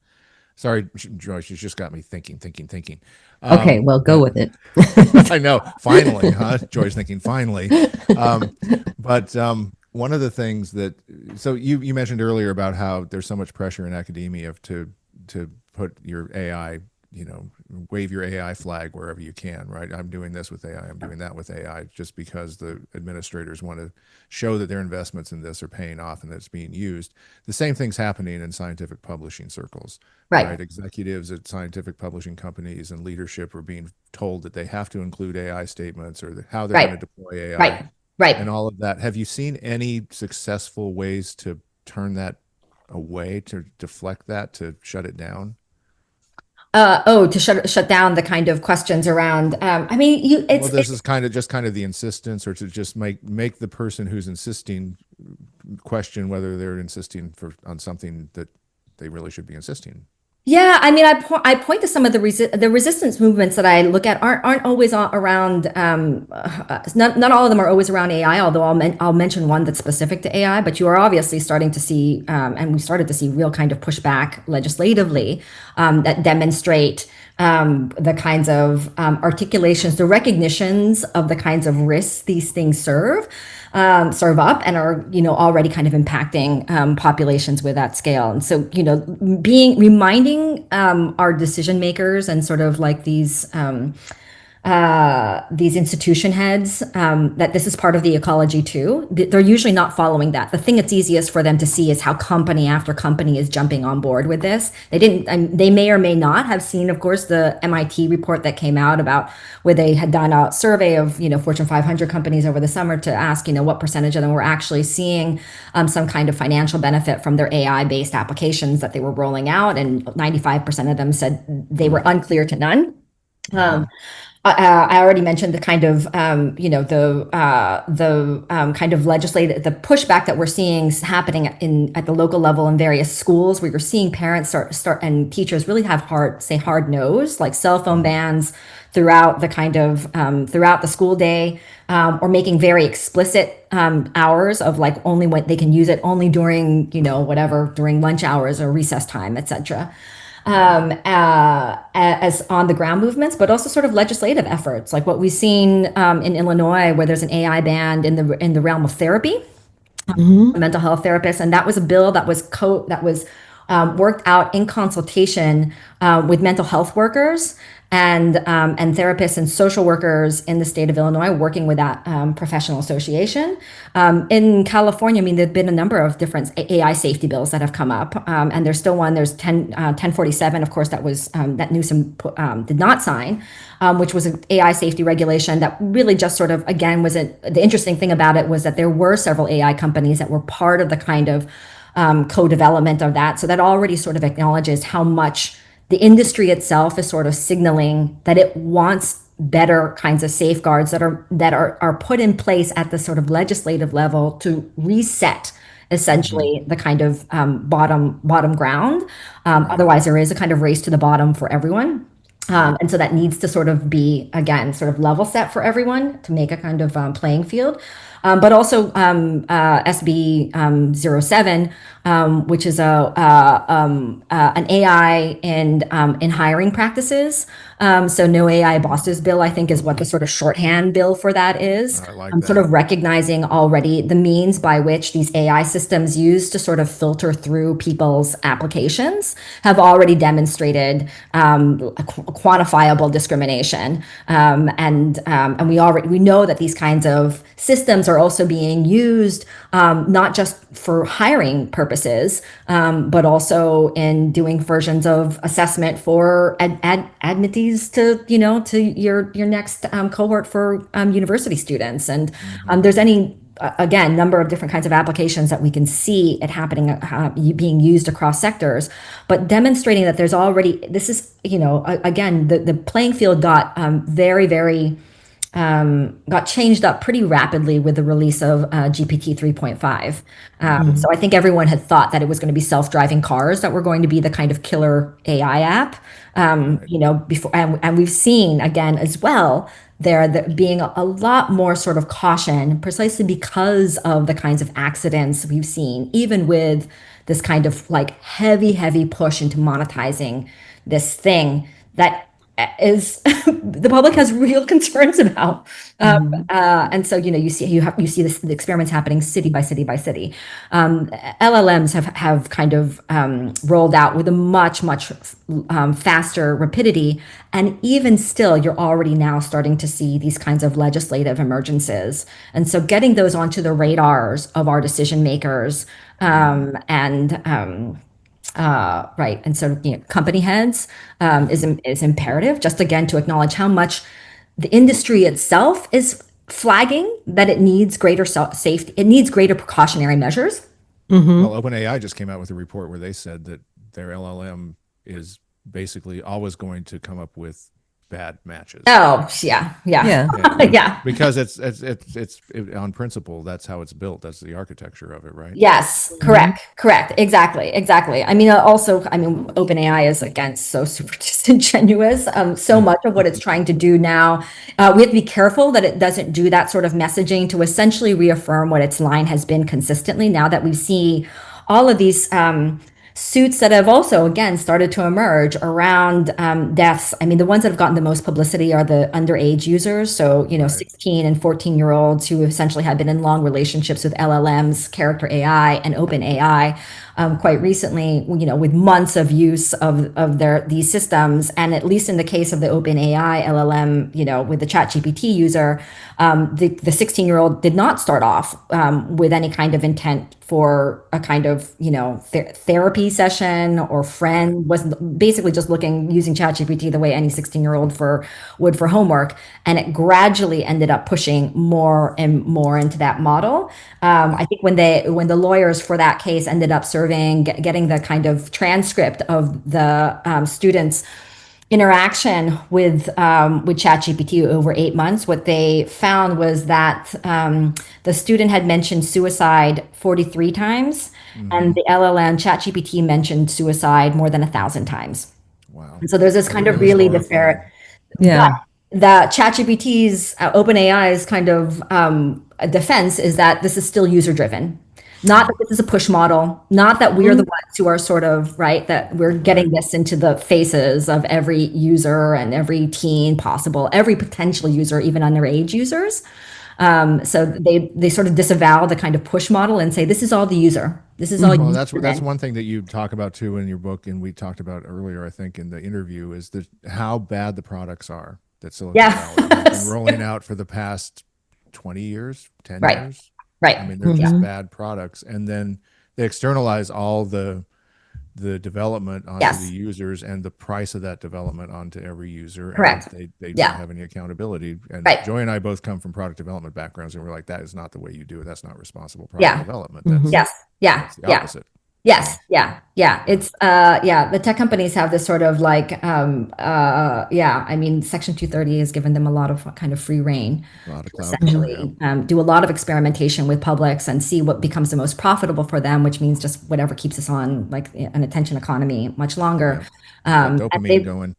Speaker 4: sorry, Joyce, you just got me thinking.
Speaker 1: Okay, well, go
Speaker 4: But
Speaker 1: with it.
Speaker 4: I know, finally, huh? Joy's thinking, finally. But one of the things that, so you mentioned earlier about how there's so much pressure in academia to put your AI, wave your AI flag wherever you can, right? I'm doing this with AI, I'm doing that with AI, just because the administrators want to show that their investments in this are paying off and that it's being used. The same thing's happening in scientific publishing circles,
Speaker 3: Right.
Speaker 4: right? Executives at scientific publishing companies and leadership are being told that they have to include AI statements or how they're going
Speaker 3: Right.
Speaker 4: to deploy AI
Speaker 3: Right. Right.
Speaker 4: and all of that. Have you seen any successful ways to turn that away, to deflect that, to shut it down?
Speaker 3: To shut down the kind of questions around. I mean,
Speaker 4: Well, this is kind of the insistence, or to just make the person who's insisting question whether they're insisting on something that they really should be insisting.
Speaker 3: Yeah, I mean, I point to some of the resistance movements that I look at aren't always around. Not all of them are always around AI. Although I'll mention one that's specific to AI. But you are obviously starting to see, and we started to see real kind of pushback legislatively that demonstrate the kinds of articulations, the recognitions of the kinds of risks these things serve up and are already kind of impacting populations with that scale. And so being reminding our decision makers and sort of like these institution heads that this is part of the ecology too. They're usually not following that. The thing that's easiest for them to see is how company after company is jumping on board with this. They didn't. They may or may not have seen, of course, the MIT report that came out about where they had done a survey of Fortune 500 companies over the summer to ask what percentage of them were actually seeing some kind of financial benefit from their AI based applications that they were rolling out, and 95% of them said they were unclear to none. I already mentioned the kind of, kind of legislative, the pushback that we're seeing happening at the local level in various schools, where you're seeing parents start and teachers really have hard no's, like cell phone bans throughout throughout the school day, or making very explicit hours of like only when they can use it only during during lunch hours or recess time, etc. As on the ground movements, but also sort of legislative efforts, like what we've seen in Illinois, where there's an AI ban in the realm of therapy,
Speaker 1: Mhm.
Speaker 3: mental health therapists, and that was a bill that was worked out in consultation with mental health workers and therapists and social workers in the state of Illinois, working with that professional association. In California, I mean, there've been a number of different AI safety bills that have come up, and there's still one. There's 1047, of course, that Newsom did not sign, which was an AI safety regulation that really just sort of, again, the interesting thing about it was that there were several AI companies that were part of the kind of co-development of that. So that already sort of acknowledges how much the industry itself is sort of signaling that it wants better kinds of safeguards that are put in place at the sort of legislative level to reset essentially the kind of bottom ground. Otherwise, there is a kind of race to the bottom for everyone. And so that needs to sort of be, again, sort of level set for everyone to make a kind of playing field. But also SB 07, which is an AI in hiring practices. So no AI bosses bill, I think, is what the sort of shorthand bill for that is.
Speaker 4: I like
Speaker 3: Sort of recognizing already the means by which these AI systems use to sort of filter through people's applications have already demonstrated quantifiable discrimination. And we know that these kinds of systems are also being used not just for hiring purposes, but also in doing versions of assessment for admittees to your next cohort for university students. And there's again, number of different kinds of applications that we can see it happening, being used across sectors, but demonstrating that there's already, this is, again, the playing field got got changed up pretty rapidly with the release of GPT 3.5. So I think everyone had thought that it was going to be self-driving cars that were going to be the kind of killer AI app, before, and we've seen again as well there being a lot more sort of caution precisely because of the kinds of accidents we've seen, even with this kind of like heavy push into monetizing this thing that is the public has real concerns about. And so you see the experiments happening city by city by city. LLMs have kind of rolled out with a much faster rapidity, and even still you're already now starting to see these kinds of legislative emergences, and so getting those onto the radars of our decision makers right. And so, company heads is imperative, just again to acknowledge how much the industry itself is flagging that it needs greater safety, it needs greater precautionary measures.
Speaker 4: Well, OpenAI just came out with a report where they said that their LLM is basically always going to come up with bad matches.
Speaker 3: Oh, yeah. Yeah.
Speaker 4: Because it's on principle. That's how it's built. That's the architecture of it, right?
Speaker 3: Yes, correct. Exactly. I mean, OpenAI is again so super disingenuous. So much of what it's trying to do now, we have to be careful that it doesn't do that sort of messaging to essentially reaffirm what its line has been consistently. Now that we see all of these suits that have also, again, started to emerge around deaths. I mean, the ones that have gotten the most publicity are the underage users. So, 16 and 14-year-olds who essentially have been in long relationships with LLMs, Character AI, and OpenAI. Quite recently, with months of use of these systems, and at least in the case of the OpenAI LLM, with the ChatGPT user, the 16-year-old did not start off with any kind of intent for a kind of therapy session or friend, was basically just using ChatGPT the way any 16-year-old would for homework, and it gradually ended up pushing more and more into that model. I think when the lawyers for that case ended up getting the kind of transcript of the students' interaction with ChatGPT over 8 months, what they found was that the student had mentioned suicide 43 times, and the LLM ChatGPT mentioned suicide more than 1,000 times.
Speaker 4: Wow.
Speaker 3: And so there's this kind of really disparate.
Speaker 1: Yeah.
Speaker 3: That ChatGPT's OpenAI's kind of defense is that this is still user driven. Not that this is a push model, not that we're the ones who are sort of, right, that we're getting this into the faces of every user and every teen possible, every potential user, even underage users. So they sort of disavow the kind of push model and say, this is all the user. This is all
Speaker 4: Well,
Speaker 3: used
Speaker 4: that's
Speaker 3: for
Speaker 4: that's
Speaker 3: them.
Speaker 4: one thing that you talk about too in your book, and we talked about earlier, I think, in the interview, is how bad the products are that Silicon
Speaker 3: Yeah.
Speaker 4: Valley has been rolling out for the past 20 years, 10
Speaker 3: Right.
Speaker 4: years. I
Speaker 3: Right.
Speaker 4: mean, they're
Speaker 3: Yeah.
Speaker 4: just bad products, and then they externalize all the development onto the
Speaker 3: Yes.
Speaker 4: users and the price of that development onto every user, and
Speaker 3: Correct.
Speaker 4: they don't
Speaker 3: Yeah.
Speaker 4: have any accountability. And
Speaker 3: Right.
Speaker 4: Joy and I both come from product development backgrounds, and we're like, that is not the way you do it. That's not responsible product
Speaker 3: Yeah.
Speaker 4: development.
Speaker 3: Yes. Yeah.
Speaker 4: That's the
Speaker 3: Yeah.
Speaker 4: opposite. So,
Speaker 3: Yes, yeah, yeah. It's yeah, the tech companies have this sort of like yeah, I mean Section 230 has given them a lot of kind of free reign
Speaker 4: a lot of
Speaker 3: to
Speaker 4: cloud power. Yeah.
Speaker 3: essentially do a lot of experimentation with publics and see what becomes the most profitable for them, which means just whatever keeps us on like an attention economy much longer.
Speaker 4: Yeah. That
Speaker 3: And
Speaker 4: dopamine going.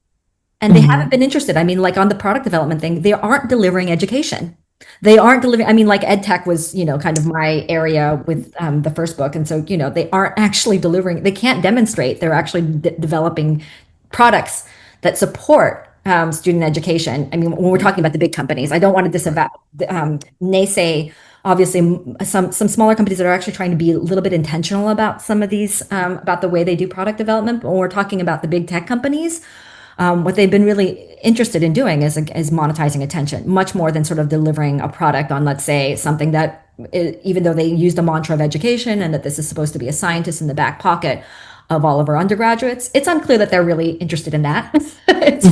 Speaker 3: they haven't been interested. I mean, like on the product development thing, they aren't delivering education. They aren't delivering. I mean, like ed tech was, kind of my area with the first book, and so they aren't actually delivering. They can't demonstrate. They're actually developing products that support student education. I mean, when we're talking about the big companies, I don't want to disavow, naysay. Obviously, some smaller companies that are actually trying to be a little bit intentional about some of these about the way they do product development. But when we're talking about the big tech companies, what they've been really interested in doing is monetizing attention much more than sort of delivering a product on, let's say, something that, even though they use the mantra of education and that this is supposed to be a scientist in the back pocket of all of our undergraduates, it's unclear that they're really interested in that. It's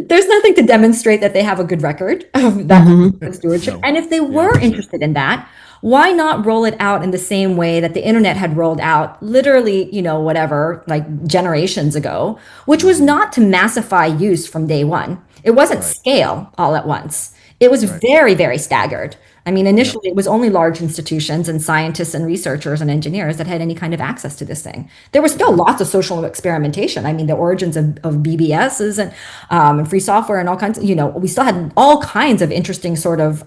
Speaker 3: there's nothing to demonstrate that they have a good record of that kind of stewardship.
Speaker 4: No,
Speaker 3: And if they
Speaker 4: the
Speaker 3: were
Speaker 4: opposite.
Speaker 3: interested in that, why not roll it out in the same way that the internet had rolled out literally, whatever, like generations ago, which was not to massify use from day one. It wasn't
Speaker 4: Right.
Speaker 3: scale all at once. It was
Speaker 4: Right.
Speaker 3: very, very staggered. I mean,
Speaker 4: Yep.
Speaker 3: initially it was only large institutions and scientists and researchers and engineers that had any kind of access to this thing. There was still lots of social experimentation. I mean, the origins of BBSs and free software and all kinds of, we still had all kinds of interesting sort of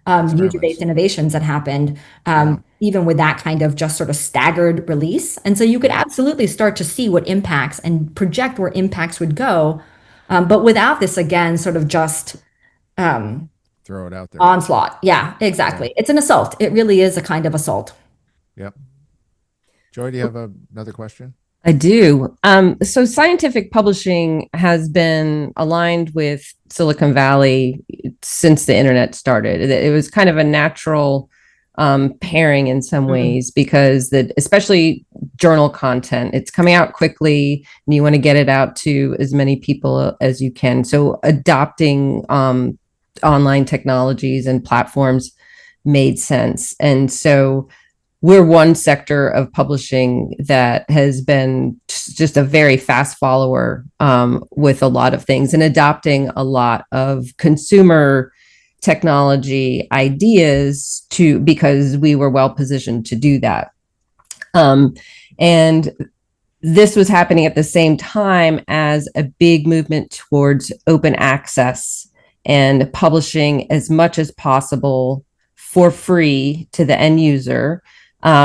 Speaker 3: user-based
Speaker 4: Experiments.
Speaker 3: innovations that happened,
Speaker 4: Yeah.
Speaker 3: even with that kind of just sort of staggered release. And so you could absolutely start to see what impacts and project where impacts would go. But without this, again, sort of just
Speaker 4: Throw it out there.
Speaker 3: onslaught. Yeah, exactly. It's an assault. It really is a kind of assault.
Speaker 4: Yep. Joy, do you have another question?
Speaker 1: I do. So scientific publishing has been aligned with Silicon Valley since the internet started. It was kind of a natural pairing in some ways because especially journal content, it's coming out quickly and you want to get it out to as many people as you can. So adopting online technologies and platforms made sense. And so we're one sector of publishing that has been just a very fast follower with a lot of things and adopting a lot of consumer technology ideas because we were well positioned to do that. And this was happening at the same time as a big movement towards open access and publishing as much as possible for free to the end user.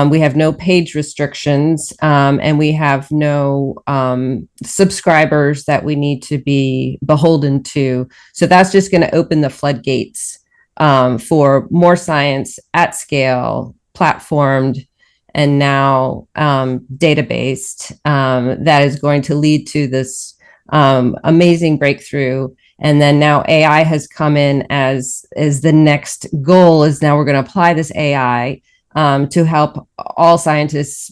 Speaker 1: We have no page restrictions, and we have no subscribers that we need to be beholden to. So that's just going to open the floodgates for more science at scale, platformed, and now data-based, that is going to lead to this amazing breakthrough. And then now AI has come in as the next goal is now we're going to apply this AI to help all scientists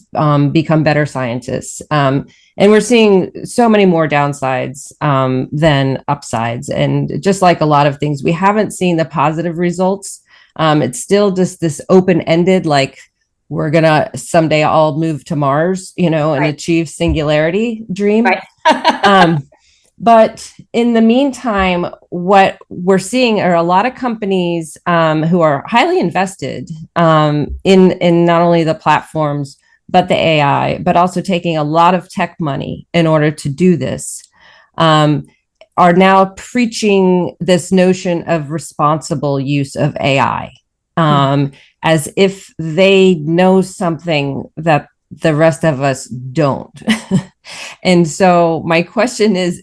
Speaker 1: become better scientists. And we're seeing so many more downsides than upsides. And just like a lot of things, we haven't seen the positive results. It's still just this open-ended, like we're going to someday all move to Mars, and achieve singularity dream.
Speaker 3: Right.
Speaker 1: But in the meantime, what we're seeing are a lot of companies who are highly invested in not only the platforms, but the AI, but also taking a lot of tech money in order to do this, are now preaching this notion of responsible use of AI, as if they know something that the rest of us don't. And so my question is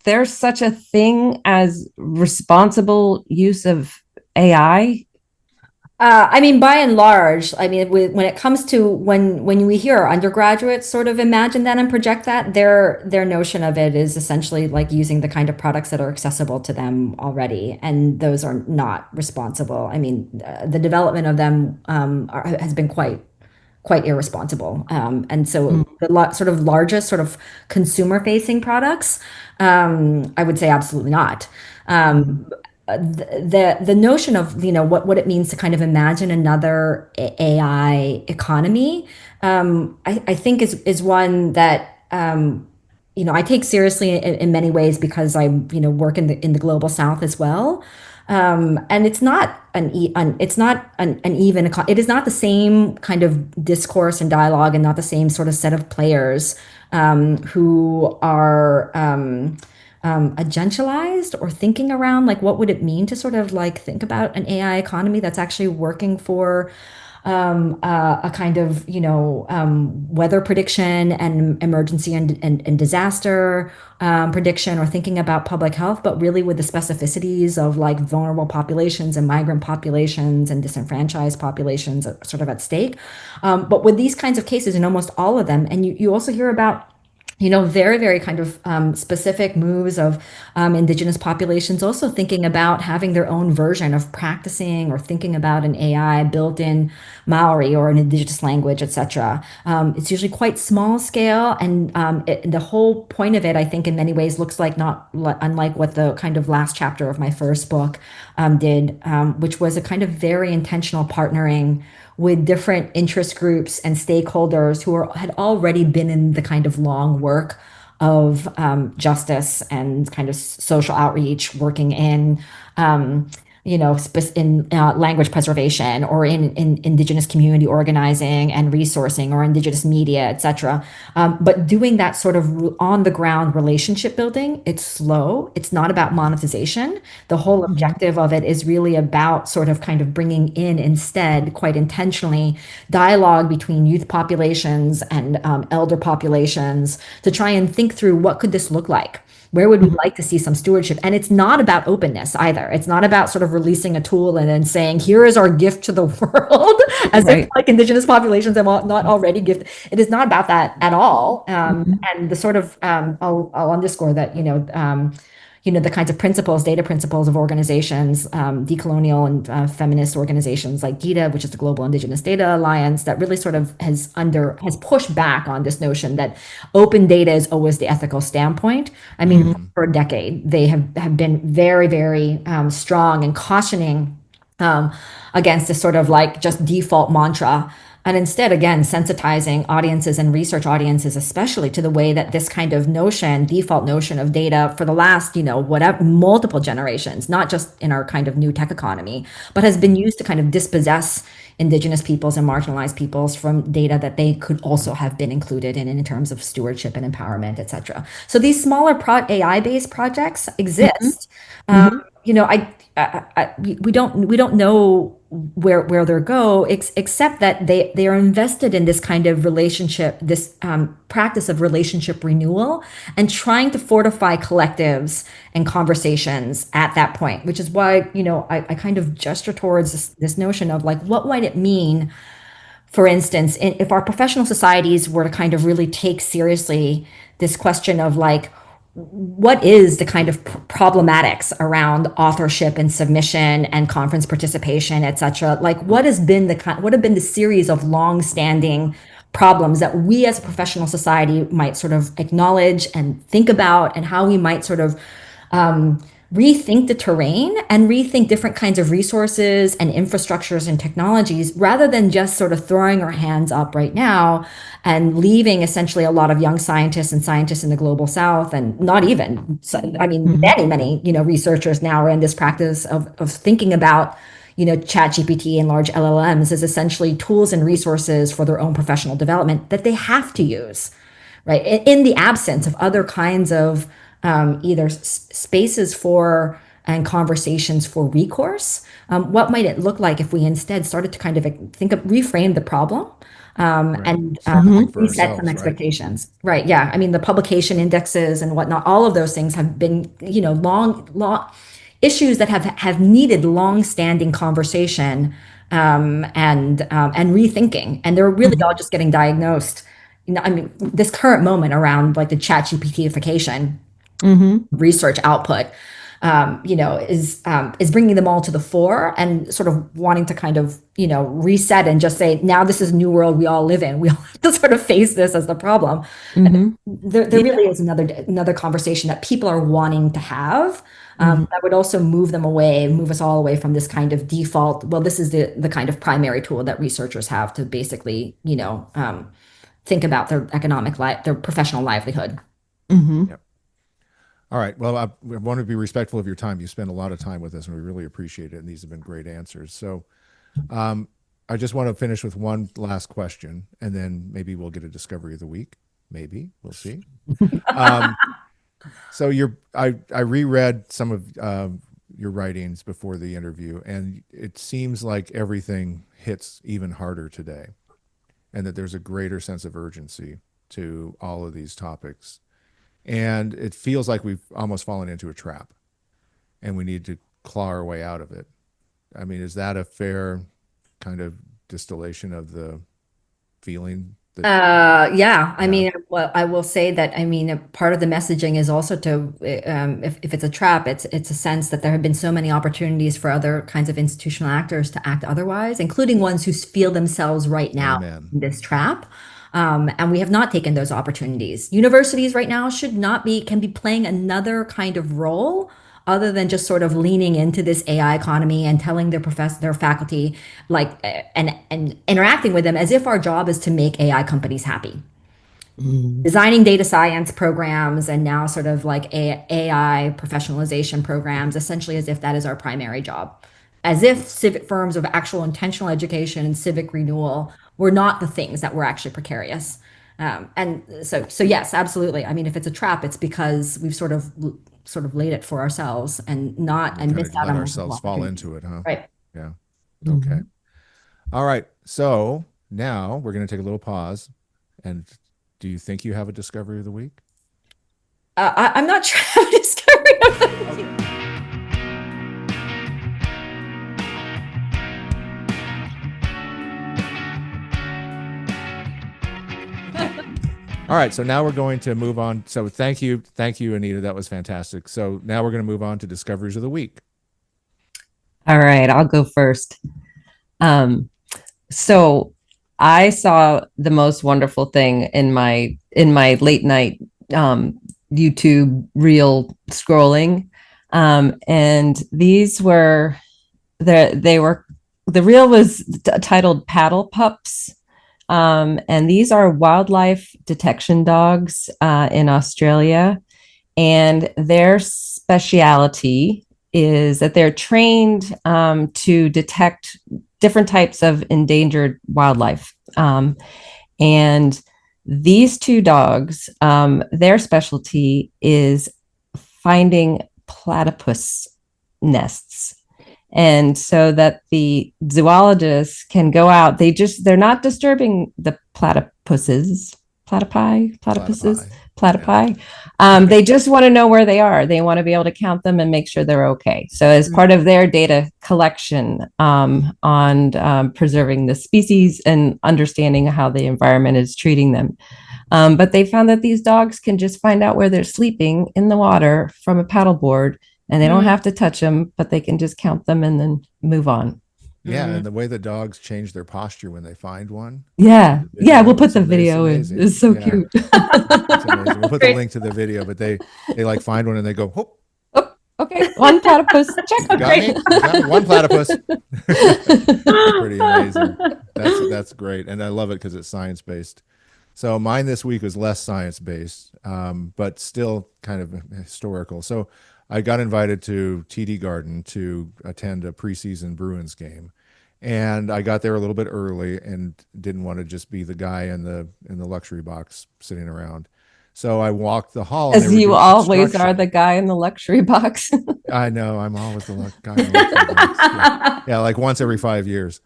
Speaker 1: there such a thing as responsible use of AI?
Speaker 3: I mean, by and large, I mean, when it comes to when we hear undergraduates sort of imagine that and project that, their notion of it is essentially like using the kind of products that are accessible to them already, and those are not responsible. I mean, the development of them has been quite irresponsible. And so the sort of largest sort of consumer facing products, I would say absolutely not. The notion of what it means to kind of imagine another AI economy, I think is one that I take seriously in many ways because I work in the global South as well. And it's not an even it is not the same kind of discourse and dialogue, and not the same sort of set of players who are agentialized or thinking around like what would it mean to sort of like think about an AI economy that's actually working for a kind of weather prediction and emergency and disaster prediction, or thinking about public health, but really with the specificities of like vulnerable populations and migrant populations and disenfranchised populations sort of at stake. But with these kinds of cases, in almost all of them, and you also hear about very, very kind of specific moves of indigenous populations also thinking about having their own version of practicing or thinking about an AI built in Maori or an indigenous language, etc. It's usually quite small scale, and the whole point of it, I think, in many ways looks like not unlike what the kind of last chapter of my first book did, which was a kind of very intentional partnering with different interest groups and stakeholders who had already been in the kind of long work of justice and kind of social outreach, working in language preservation, or in indigenous community organizing and resourcing, or indigenous media, etc. But doing that sort of on the ground relationship building, it's slow. It's not about monetization. The whole objective of it is really about sort of kind of bringing in, instead, quite intentionally, dialogue between youth populations and elder populations to try and think through what could this look like. Where would we like to see some stewardship? And it's not about openness either. It's not about sort of releasing a tool and then saying, here is our gift to the world, as if like indigenous populations have not already gifted. It is not about that at all. And the sort of, I'll underscore that, the kinds of principles, data principles of organizations, decolonial and feminist organizations like GIDA, which is the Global Indigenous Data Alliance, that really sort of has pushed back on this notion that open data is always the ethical standpoint. I mean, for a decade, they have been very, very strong in cautioning against this sort of like just default mantra, and instead, again, sensitizing audiences and research audiences, especially, to the way that this kind of notion, default notion of data for the last, whatever, multiple generations, not just in our kind of new tech economy, but has been used to kind of dispossess indigenous peoples and marginalized peoples from data that they could also have been included in terms of stewardship and empowerment, et cetera. So these smaller AI-based projects exist. We don't know where they go, except that they are invested in this kind of relationship, this practice of relationship renewal, and trying to fortify collectives and conversations at that point, which is why I kind of gesture towards this notion of like, what might it mean, for instance, if our professional societies were to kind of really take seriously this question of like, what is the kind of problematics around authorship and submission and conference participation, et cetera? Like, what have been the series of long-standing problems that we as a professional society might sort of acknowledge and think about, and how we might sort of rethink the terrain and rethink different kinds of resources and infrastructures and technologies, rather than just sort of throwing our hands up right now and leaving essentially a lot of young scientists and scientists in the global South, and not even, I mean, many, researchers now are in this practice of thinking about, chat GPT and large LLMs as essentially tools and resources for their own professional development that they have to use, right? In the absence of other kinds of either spaces for and conversations for recourse. What might it look like if we instead started to kind of reframe the problem and reset some expectations? Right. Yeah. I mean, the publication indexes and whatnot, all of those things have been, long issues that have needed long-standing conversation and rethinking, and they're really all just getting diagnosed. I mean, this current moment around like the chat GPTification research output, is bringing them all to the fore and sort of wanting to kind of reset and just say, now this is a new world we all live in. We all have to sort of face this as the problem. And there really is another conversation that people are wanting to have. That would also move them away, move us all away from this kind of default. Well, this is the kind of primary tool that researchers have to basically, think about their economic life, their professional livelihood.
Speaker 4: Yep. All right. Well, I want to be respectful of your time. You spend a lot of time with us, and we really appreciate it. And these have been great answers. So I just want to finish with one last question, and then maybe we'll get a discovery of the week. Maybe. We'll see. So I reread some of your writings before the interview, and it seems like everything hits even harder today, and that there's a greater sense of urgency to all of these topics. And it feels like we've almost fallen into a trap, and we need to claw our way out of it. I mean, is that a fair kind of distillation of the feeling?
Speaker 3: Yeah. I mean, well, I will say that, I mean, a part of the messaging is also to, if it's a trap, it's a sense that there have been so many opportunities for other kinds of institutional actors to act otherwise, including ones who feel themselves right now
Speaker 4: Amen.
Speaker 3: in this trap. And we have not taken those opportunities. Universities right now can be playing another kind of role other than just sort of leaning into this AI economy and telling their faculty, like, and interacting with them as if our job is to make AI companies happy. Designing data science programs and now sort of like AI professionalization programs, essentially as if that is our primary job. As if civic firms of actual intentional education and civic renewal were not the things that were actually precarious. And so yes, absolutely. I mean, if it's a trap, it's because we've sort of laid it for ourselves and missed out
Speaker 4: Let
Speaker 3: on
Speaker 4: ourselves fall into it, huh?
Speaker 3: Right.
Speaker 4: Yeah. Okay. All right. So now we're going to take a little pause. And do you think you have a discovery of the week?
Speaker 3: I'm not sure how to discovery of the
Speaker 4: All right, so now we're going to move on. So thank you, Anita. That was fantastic. So now we're going to move on to discoveries of the week.
Speaker 1: All right, I'll go first. So I saw the most wonderful thing in my late night YouTube reel scrolling, and these were the reel was titled Paddle Pups. And these are wildlife detection dogs in Australia. And their speciality is that they're trained to detect different types of endangered wildlife. And these two dogs, their specialty is finding platypus nests. And so that the zoologists can go out, they're not disturbing the platypuses. They just want to know where they are. They want to be able to count them and make sure they're okay. So as part of their data collection on preserving the species and understanding how the environment is treating them. But they found that these dogs can just find out where they're sleeping in the water from a paddleboard, and they don't have to touch them, but they can just count them and then move on.
Speaker 4: Yeah, and the way the dogs change their posture when they find one.
Speaker 1: Yeah, we'll put the video in. It's so cute.
Speaker 4: It's amazing. We'll put the link to the video, but they like find one and they go, "Oh,
Speaker 1: okay, one platypus. Check.
Speaker 4: You got me? You got me? One platypus." Pretty amazing. That's great, and I love it because it's science-based. So mine this week was less science-based, but still kind of historical. So I got invited to TD Garden to attend a preseason Bruins game, and I got there a little bit early and didn't want to just be the guy in the luxury box sitting around. So I walked the hall.
Speaker 1: As you always are the guy in the luxury box.
Speaker 4: I know, I'm always the guy in the luxury box. Yeah, like once every 5 years.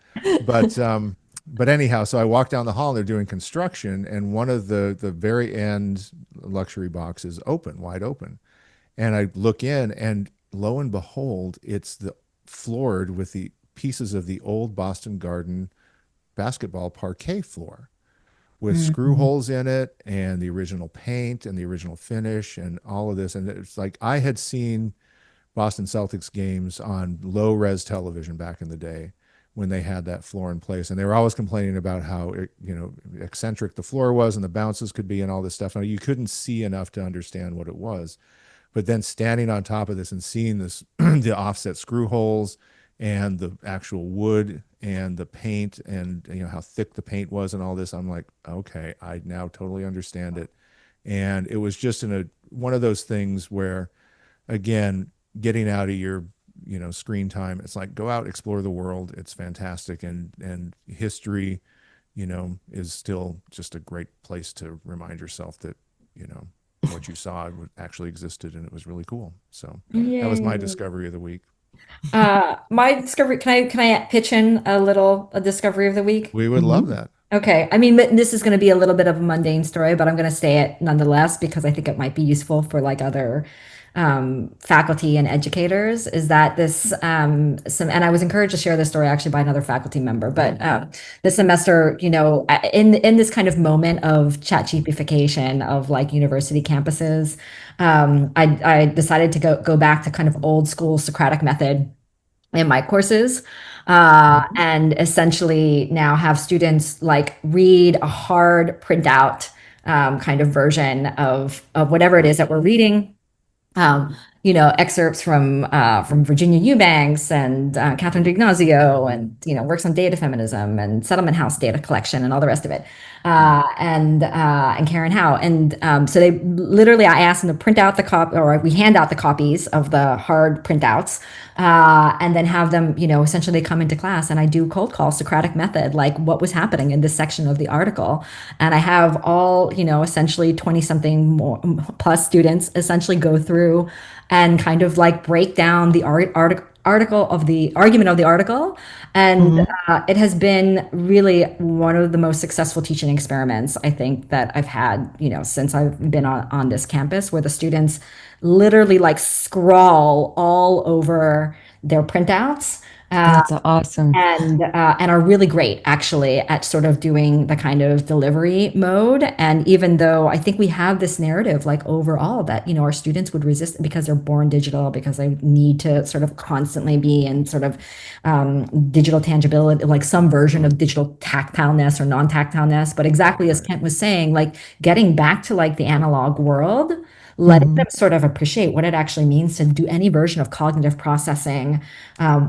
Speaker 4: But anyhow, so I walked down the hall and they're doing construction, and one of the very end luxury boxes wide open. And I look in, and lo and behold, it's floored with the pieces of the old Boston Garden basketball parquet floor with screw holes in it and the original paint and the original finish and all of this. And it's like I had seen Boston Celtics games on low res television back in the day when they had that floor in place, and they were always complaining about how eccentric the floor was and the bounces could be and all this stuff. Now you couldn't see enough to understand what it was, but then standing on top of this and seeing this the offset screw holes and the actual wood and the paint and how thick the paint was and all this, I'm like, okay, I now totally understand it. And it was just one of those things where, again, getting out of your screen time, it's like, go out, explore the world. It's fantastic. And history is still just a great place to remind yourself that what you saw actually existed, and it was really cool. So that was my
Speaker 3: Yay.
Speaker 4: discovery of the week.
Speaker 3: My discovery, can I pitch in a discovery of the week?
Speaker 4: We would love that.
Speaker 3: Okay. I mean, this is going to be a little bit of a mundane story, but I'm going to say it nonetheless because I think it might be useful for like other faculty and educators. Is that and I was encouraged to share this story actually by another faculty member, but this semester, in this kind of moment of chat cheapification of like university campuses, I decided to go back to kind of old school Socratic method in my courses, and essentially now have students like read a hard printout kind of version of whatever it is that we're reading. Excerpts from Virginia Eubanks and Catherine D'Ignazio, and works on data feminism and Settlement House data collection and all the rest of it, and Karen Howe. And so they literally, I asked them to print out the copy, or we hand out the copies of the hard printouts, and then have them, essentially come into class, and I do cold call Socratic method, like what was happening in this section of the article, and I have all, essentially 20 something more plus students essentially go through and kind of like break down the article of the argument of the article. And it has been really one of the most successful teaching experiments I think that I've had, since I've been on this campus, where the students literally like scrawl all over their printouts.
Speaker 1: That's awesome.
Speaker 3: And are really great actually at sort of doing the kind of delivery mode. And even though I think we have this narrative like overall that our students would resist because they're born digital, because they need to sort of constantly be in sort of digital tangibility, like some version of digital tactileness or non-tactileness. But exactly as Kent was saying, like getting back to like the analog world, letting them sort of appreciate what it actually means to do any version of cognitive processing,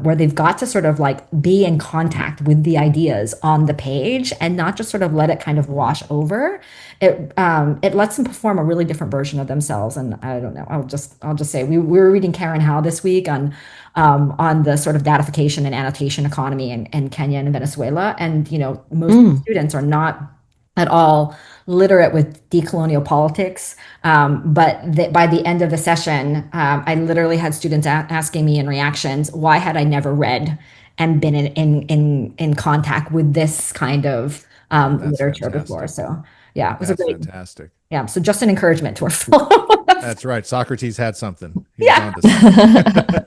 Speaker 3: where they've got to sort of like be in contact with the ideas on the page and not just sort of let it kind of wash over. It lets them perform a really different version of themselves. And I don't know, I'll just say we were reading Karen Howe this week on the sort of datification and annotation economy in Kenya and Venezuela. And most students are not at all literate with decolonial politics. But by the end of the session, I literally had students asking me in reactions, why had I never read and been in contact with this kind of literature
Speaker 4: fantastic.
Speaker 3: before? So yeah, it was
Speaker 4: That's
Speaker 3: a great,
Speaker 4: fantastic.
Speaker 3: yeah. So just an encouragement to our
Speaker 4: That's right. Socrates had something. He was
Speaker 3: Yeah.
Speaker 4: onto something.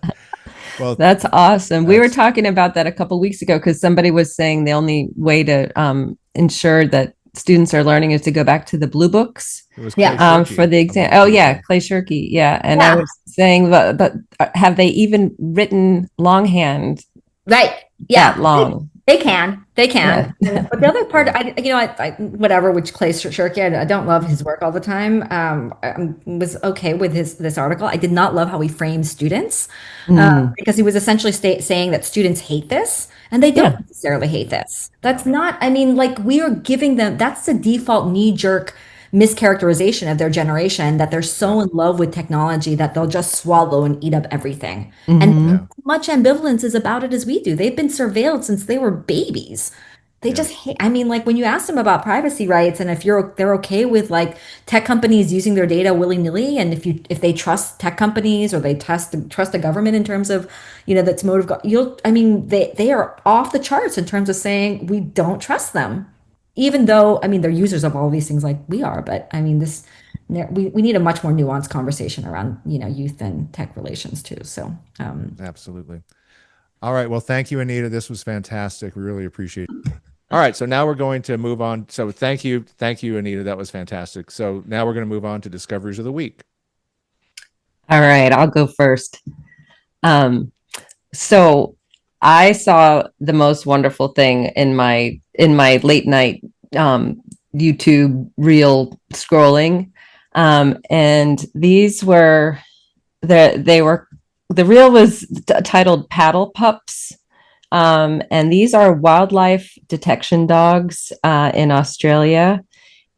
Speaker 4: Well,
Speaker 1: That's awesome. We were
Speaker 4: That's-
Speaker 1: talking about that a couple weeks ago because somebody was saying the only way to ensure that students are learning is to go back to the blue books
Speaker 4: it was
Speaker 3: Yeah.
Speaker 4: Clay Shirky,
Speaker 1: for the
Speaker 4: of
Speaker 1: exam.
Speaker 4: all
Speaker 1: Oh yeah,
Speaker 4: people.
Speaker 1: Clay Shirky. Yeah, and
Speaker 3: Yeah.
Speaker 1: I was saying, but have they even written longhand
Speaker 3: Right. Yeah.
Speaker 1: that long?
Speaker 3: They can.
Speaker 1: Yeah.
Speaker 3: But the other part,
Speaker 4: Yeah.
Speaker 3: I whatever, which Clay Shirky, I don't love his work all the time. I was okay with this article. I did not love how he framed students, because he was essentially saying that students hate this, and they don't
Speaker 1: Yeah.
Speaker 3: necessarily hate this. That's not, I mean, like we are giving them, that's the default knee-jerk mischaracterization of their generation, that they're so in love with technology that they'll just swallow and eat up everything. And
Speaker 4: Yeah.
Speaker 3: as much ambivalence is about it as we do. They've been surveilled since they were babies. They just hate, I mean, like when you ask them about privacy rights and if they're okay with like tech companies using their data willy-nilly, and if they trust tech companies or they trust the government in terms of, that's motive, they are off the charts in terms of saying we don't trust them. Even though, I mean, they're users of all these things like we are, but I mean, we need a much more nuanced conversation around, youth and tech relations too. So,
Speaker 4: Absolutely. All right. Well, thank you, Anita. This was fantastic. We really appreciate it. All right. So now we're going to move on. So thank you. Thank you, Anita. That was fantastic. So now we're going to move on to discoveries of the week.
Speaker 1: All right, I'll go first. Um, so I saw the most wonderful thing in my late night YouTube reel scrolling. And these were they were the reel was titled Paddle Pups. And these are wildlife detection dogs in Australia.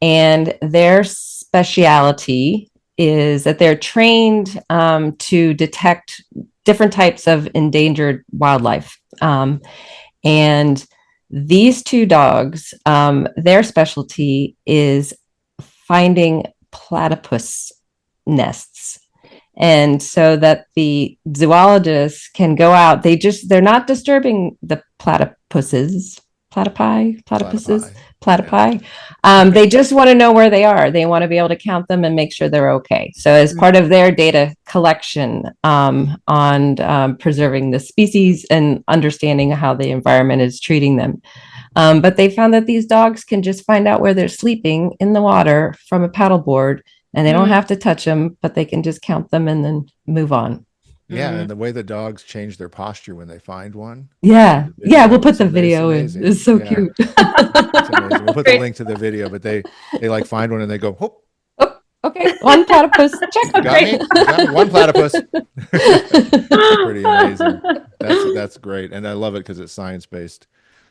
Speaker 1: And their speciality is that they're trained to detect different types of endangered wildlife. And these two dogs, their specialty is finding platypus nests. And so that the zoologists can go out, they're not disturbing the platypuses, platypuses, platypi. They just want to know where they are. They want to be able to count them and make sure they're okay. So as part of their data collection on preserving the species and understanding how the environment is treating them. But they found that these dogs can just find out where they're sleeping in the water from a paddleboard, and they don't have to touch them, but they can just count them and then move on.
Speaker 4: Yeah, and the way the dogs change their posture when they find one.
Speaker 1: Yeah, yeah, we'll put the
Speaker 4: It's
Speaker 1: video in.
Speaker 4: amazing.
Speaker 1: It's so
Speaker 4: Yeah.
Speaker 1: cute.
Speaker 4: It's amazing. We'll put the link to the video, but they like find one and they go, whoop,
Speaker 1: Oh, okay, one platypus. Check.
Speaker 4: got me? Got me? One platypus. Pretty amazing. That's great, and I love it because it's science based.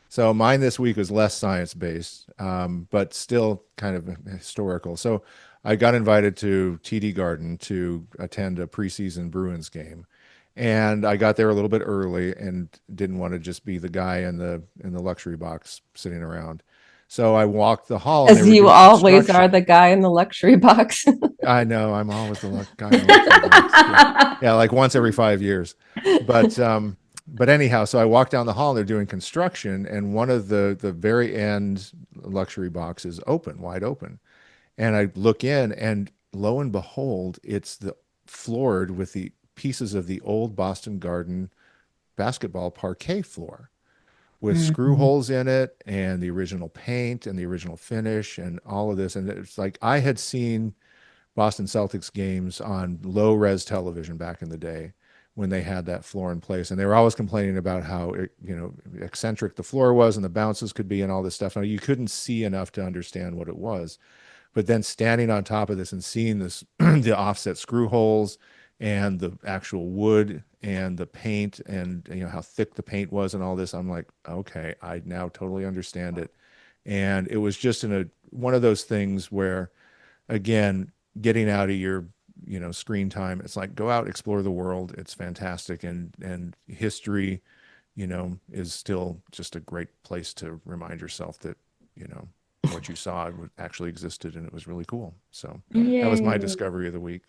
Speaker 4: So mine this week was less science based, but still kind of historical. So I got invited to TD Garden to attend a preseason Bruins game, and I got there a little bit early and didn't want to just be the guy in the luxury box sitting around. So I walked the hall. And
Speaker 1: As you always are the guy in the luxury box.
Speaker 4: I know, I'm always the guy in the luxury box. Yeah, like once every 5 years. But anyhow, so I walked down the hall and they're doing construction, and one of the very end luxury boxes open, wide open. And I look in, and lo and behold, it's floored with the pieces of the old Boston Garden basketball parquet floor with screw holes in it and the original paint and the original finish and all of this. And it's like I had seen Boston Celtics games on low res television back in the day when they had that floor in place. And they were always complaining about how, eccentric the floor was and the bounces could be and all this stuff. Now, you couldn't see enough to understand what it was. But then standing on top of this and seeing this, the offset screw holes and the actual wood and the paint and how thick the paint was and all this, I'm like, okay, I now totally understand it. And it was just one of those things where, again, getting out of your screen time, it's like go out, explore the world. It's fantastic, and history is still just a great place to remind yourself that what you saw actually existed, and it was really cool. So that was my discovery of the week.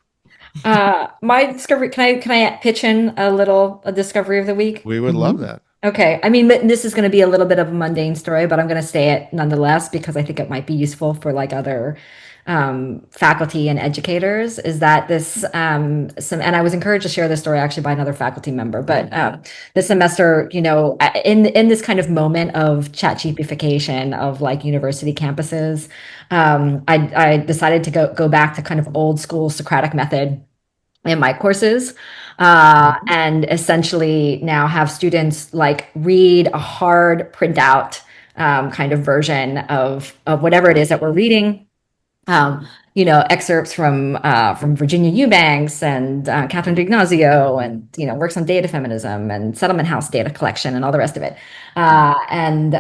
Speaker 3: My discovery, can I pitch in a discovery of the week?
Speaker 4: We would love that.
Speaker 3: Okay. I mean, this is going to be a little bit of a mundane story, but I'm going to say it nonetheless because I think it might be useful for like other faculty and educators. Is that this and I was encouraged to share this story actually by another faculty member, but this semester, in this kind of moment of chat cheapification of like university campuses, I decided to go back to kind of old school Socratic method in my courses, and essentially now have students like read a hard printout kind of version of whatever it is that we're reading. Excerpts from Virginia Eubanks and Catherine D'Ignazio, and works on data feminism and Settlement House data collection and all the rest of it, and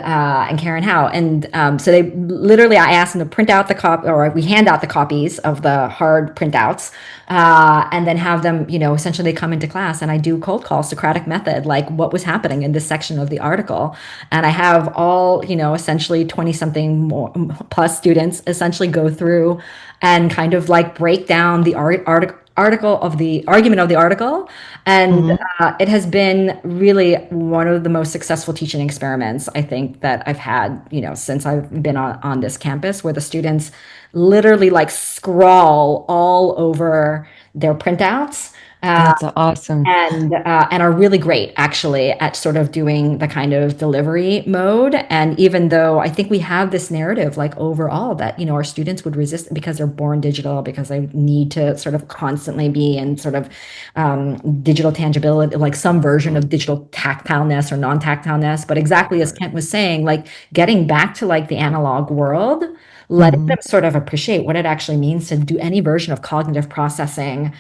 Speaker 3: Karen Howe. And so they literally, I asked them to print out the copy, or we hand out the copies of the hard printouts, and then have them, essentially they come into class and I do cold call Socratic method, like what was happening in this section of the article. And I have all, essentially 20 something more plus students essentially go through and kind of like break down the article of the argument of the article. And it has been really one of the most successful teaching experiments I think that I've had, since I've been on this campus, where the students literally like scrawl all over their printouts.
Speaker 1: That's awesome.
Speaker 3: And are really great actually at sort of doing the kind of delivery mode. And even though I think we have this narrative like overall that our students would resist because they're born digital, because they need to sort of constantly be in sort of digital tangibility, like some version of digital tactileness or non-tactileness. But exactly as Kent was saying, like getting back to like the analog world, letting them sort of appreciate what it actually means to do any version of cognitive processing,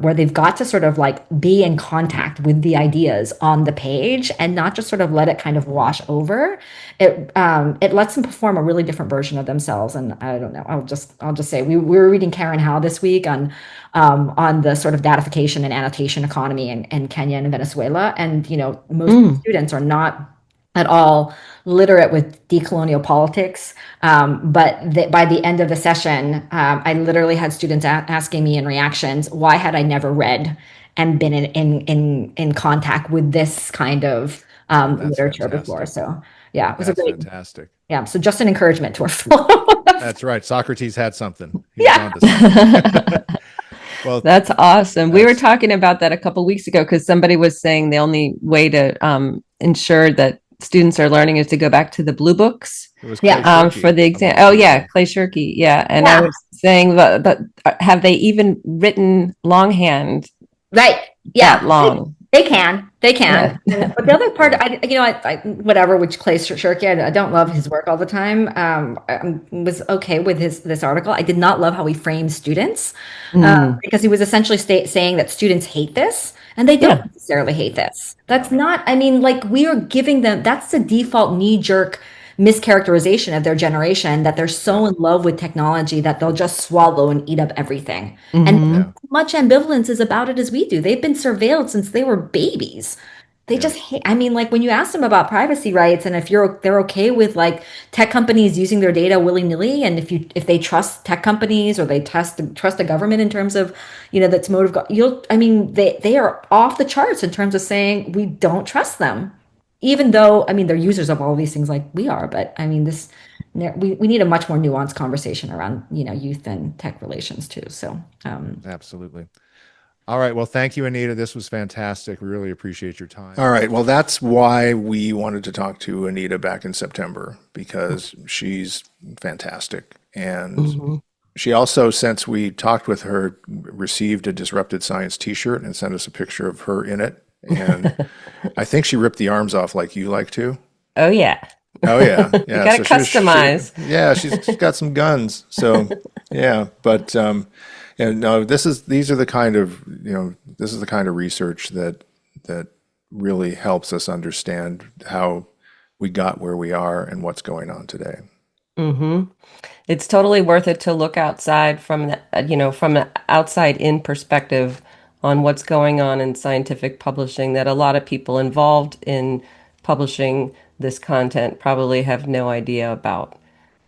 Speaker 3: where they've got to sort of like be in contact with the ideas on the page and not just sort of let it kind of wash over. It lets them perform a really different version of themselves. And I don't know, I'll just say we were reading Karen Howe this week on the sort of datification and annotation economy in Kenya and Venezuela. And most students are not at all literate with decolonial politics. But by the end of the session, I literally had students asking me in reactions, why had I never read and been in contact with this kind of
Speaker 4: That's
Speaker 3: literature before?
Speaker 4: fantastic.
Speaker 3: So yeah, it was a
Speaker 4: That's
Speaker 3: great,
Speaker 4: fantastic.
Speaker 3: yeah. So just an encouragement to our followers.
Speaker 4: That's right. Socrates had something. He was
Speaker 3: Yeah.
Speaker 4: onto something. Well,
Speaker 1: That's awesome. We were
Speaker 4: that's
Speaker 1: talking about that a couple weeks ago because somebody was saying the only way to ensure that students are learning is to go back to the blue books
Speaker 4: it was Clay
Speaker 3: Yeah.
Speaker 1: for
Speaker 4: Shirky
Speaker 1: the
Speaker 4: of
Speaker 1: exam.
Speaker 4: all
Speaker 1: Oh yeah,
Speaker 4: people.
Speaker 1: Clay Shirky. Yeah, and I
Speaker 3: Yeah.
Speaker 1: was saying that have they even written longhand
Speaker 3: Right.
Speaker 1: that
Speaker 3: Yeah.
Speaker 1: long?
Speaker 3: They can. They can.
Speaker 1: Yeah.
Speaker 3: But the other part,
Speaker 4: Yeah.
Speaker 3: I whatever, which Clay Shirky, I don't love his work all the time. I was okay with this article. I did not love how he framed students,
Speaker 1: Mm,
Speaker 3: because he was essentially saying that students hate this, and they don't
Speaker 1: yeah.
Speaker 3: necessarily hate this. That's
Speaker 4: No.
Speaker 3: not. I mean, like we are giving them. That's the default knee jerk mischaracterization of their generation, that they're
Speaker 4: Yeah.
Speaker 3: so in love with technology that they'll just swallow and eat up everything. And
Speaker 1: Hmm.
Speaker 4: Yeah.
Speaker 3: much ambivalence is about it as we do. They've been surveilled since they were babies. They
Speaker 4: Yeah.
Speaker 3: just hate, I mean, like when you ask them about privacy rights and if they're okay with like tech companies using their data willy-nilly, and if they trust tech companies or they trust the government in terms of, that's motive, I mean, they are off the charts in terms of saying we don't trust them. Even though, I mean, they're users of all these things like we are, but I mean, we need a much more nuanced conversation around, youth and tech relations too. So,
Speaker 4: Absolutely. All right. Well, thank you, Anita. This was fantastic. We really appreciate your time.
Speaker 2: All right. Well, that's why we wanted to talk to Anita back in September, because she's fantastic. And
Speaker 1: Hmm.
Speaker 2: she also, since we talked with her, received a Disrupted Science t-shirt and sent us a picture of her in it. And I think she ripped the arms off like you like to.
Speaker 1: Oh yeah.
Speaker 2: Oh yeah,
Speaker 1: You
Speaker 2: yeah.
Speaker 1: got to
Speaker 2: So
Speaker 1: customize.
Speaker 2: yeah, she's got some guns. So yeah, but yeah, no, these are the kind of this is the kind of research that really helps us understand how we got where we are and what's going on today.
Speaker 1: Hmm. It's totally worth it to look outside from from an outside in perspective on what's going on in scientific publishing that a lot of people involved in publishing this content probably have no idea about.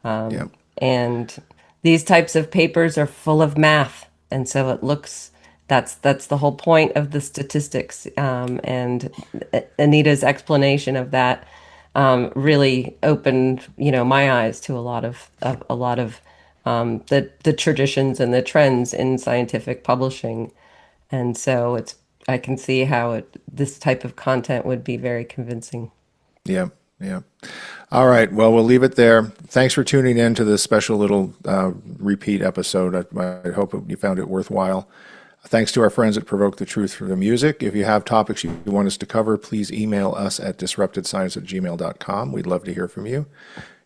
Speaker 2: Yeah,
Speaker 1: And these types of papers are full of math, and so it looks that's the whole point of the statistics. And Anita's explanation of that really opened, my eyes to a lot of the traditions and the trends in scientific publishing. And so I can see how this type of content would be very convincing.
Speaker 2: yeah, yeah. All right. Well, we'll leave it there. Thanks for tuning in to this special little repeat episode. I hope you found it worthwhile. Thanks to our friends at Provoke the Truth for the music. If you have topics you want us to cover, please email us at disruptedscience@gmail.com. We'd love to hear from you.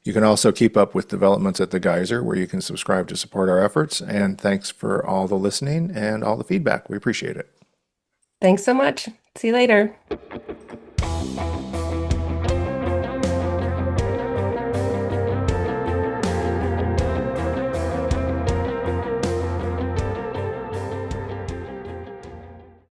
Speaker 2: You can also keep up with developments at the Geyser, where you can subscribe to support our efforts. And thanks for all the listening and all the feedback. We appreciate it.
Speaker 1: Thanks so much. See you later.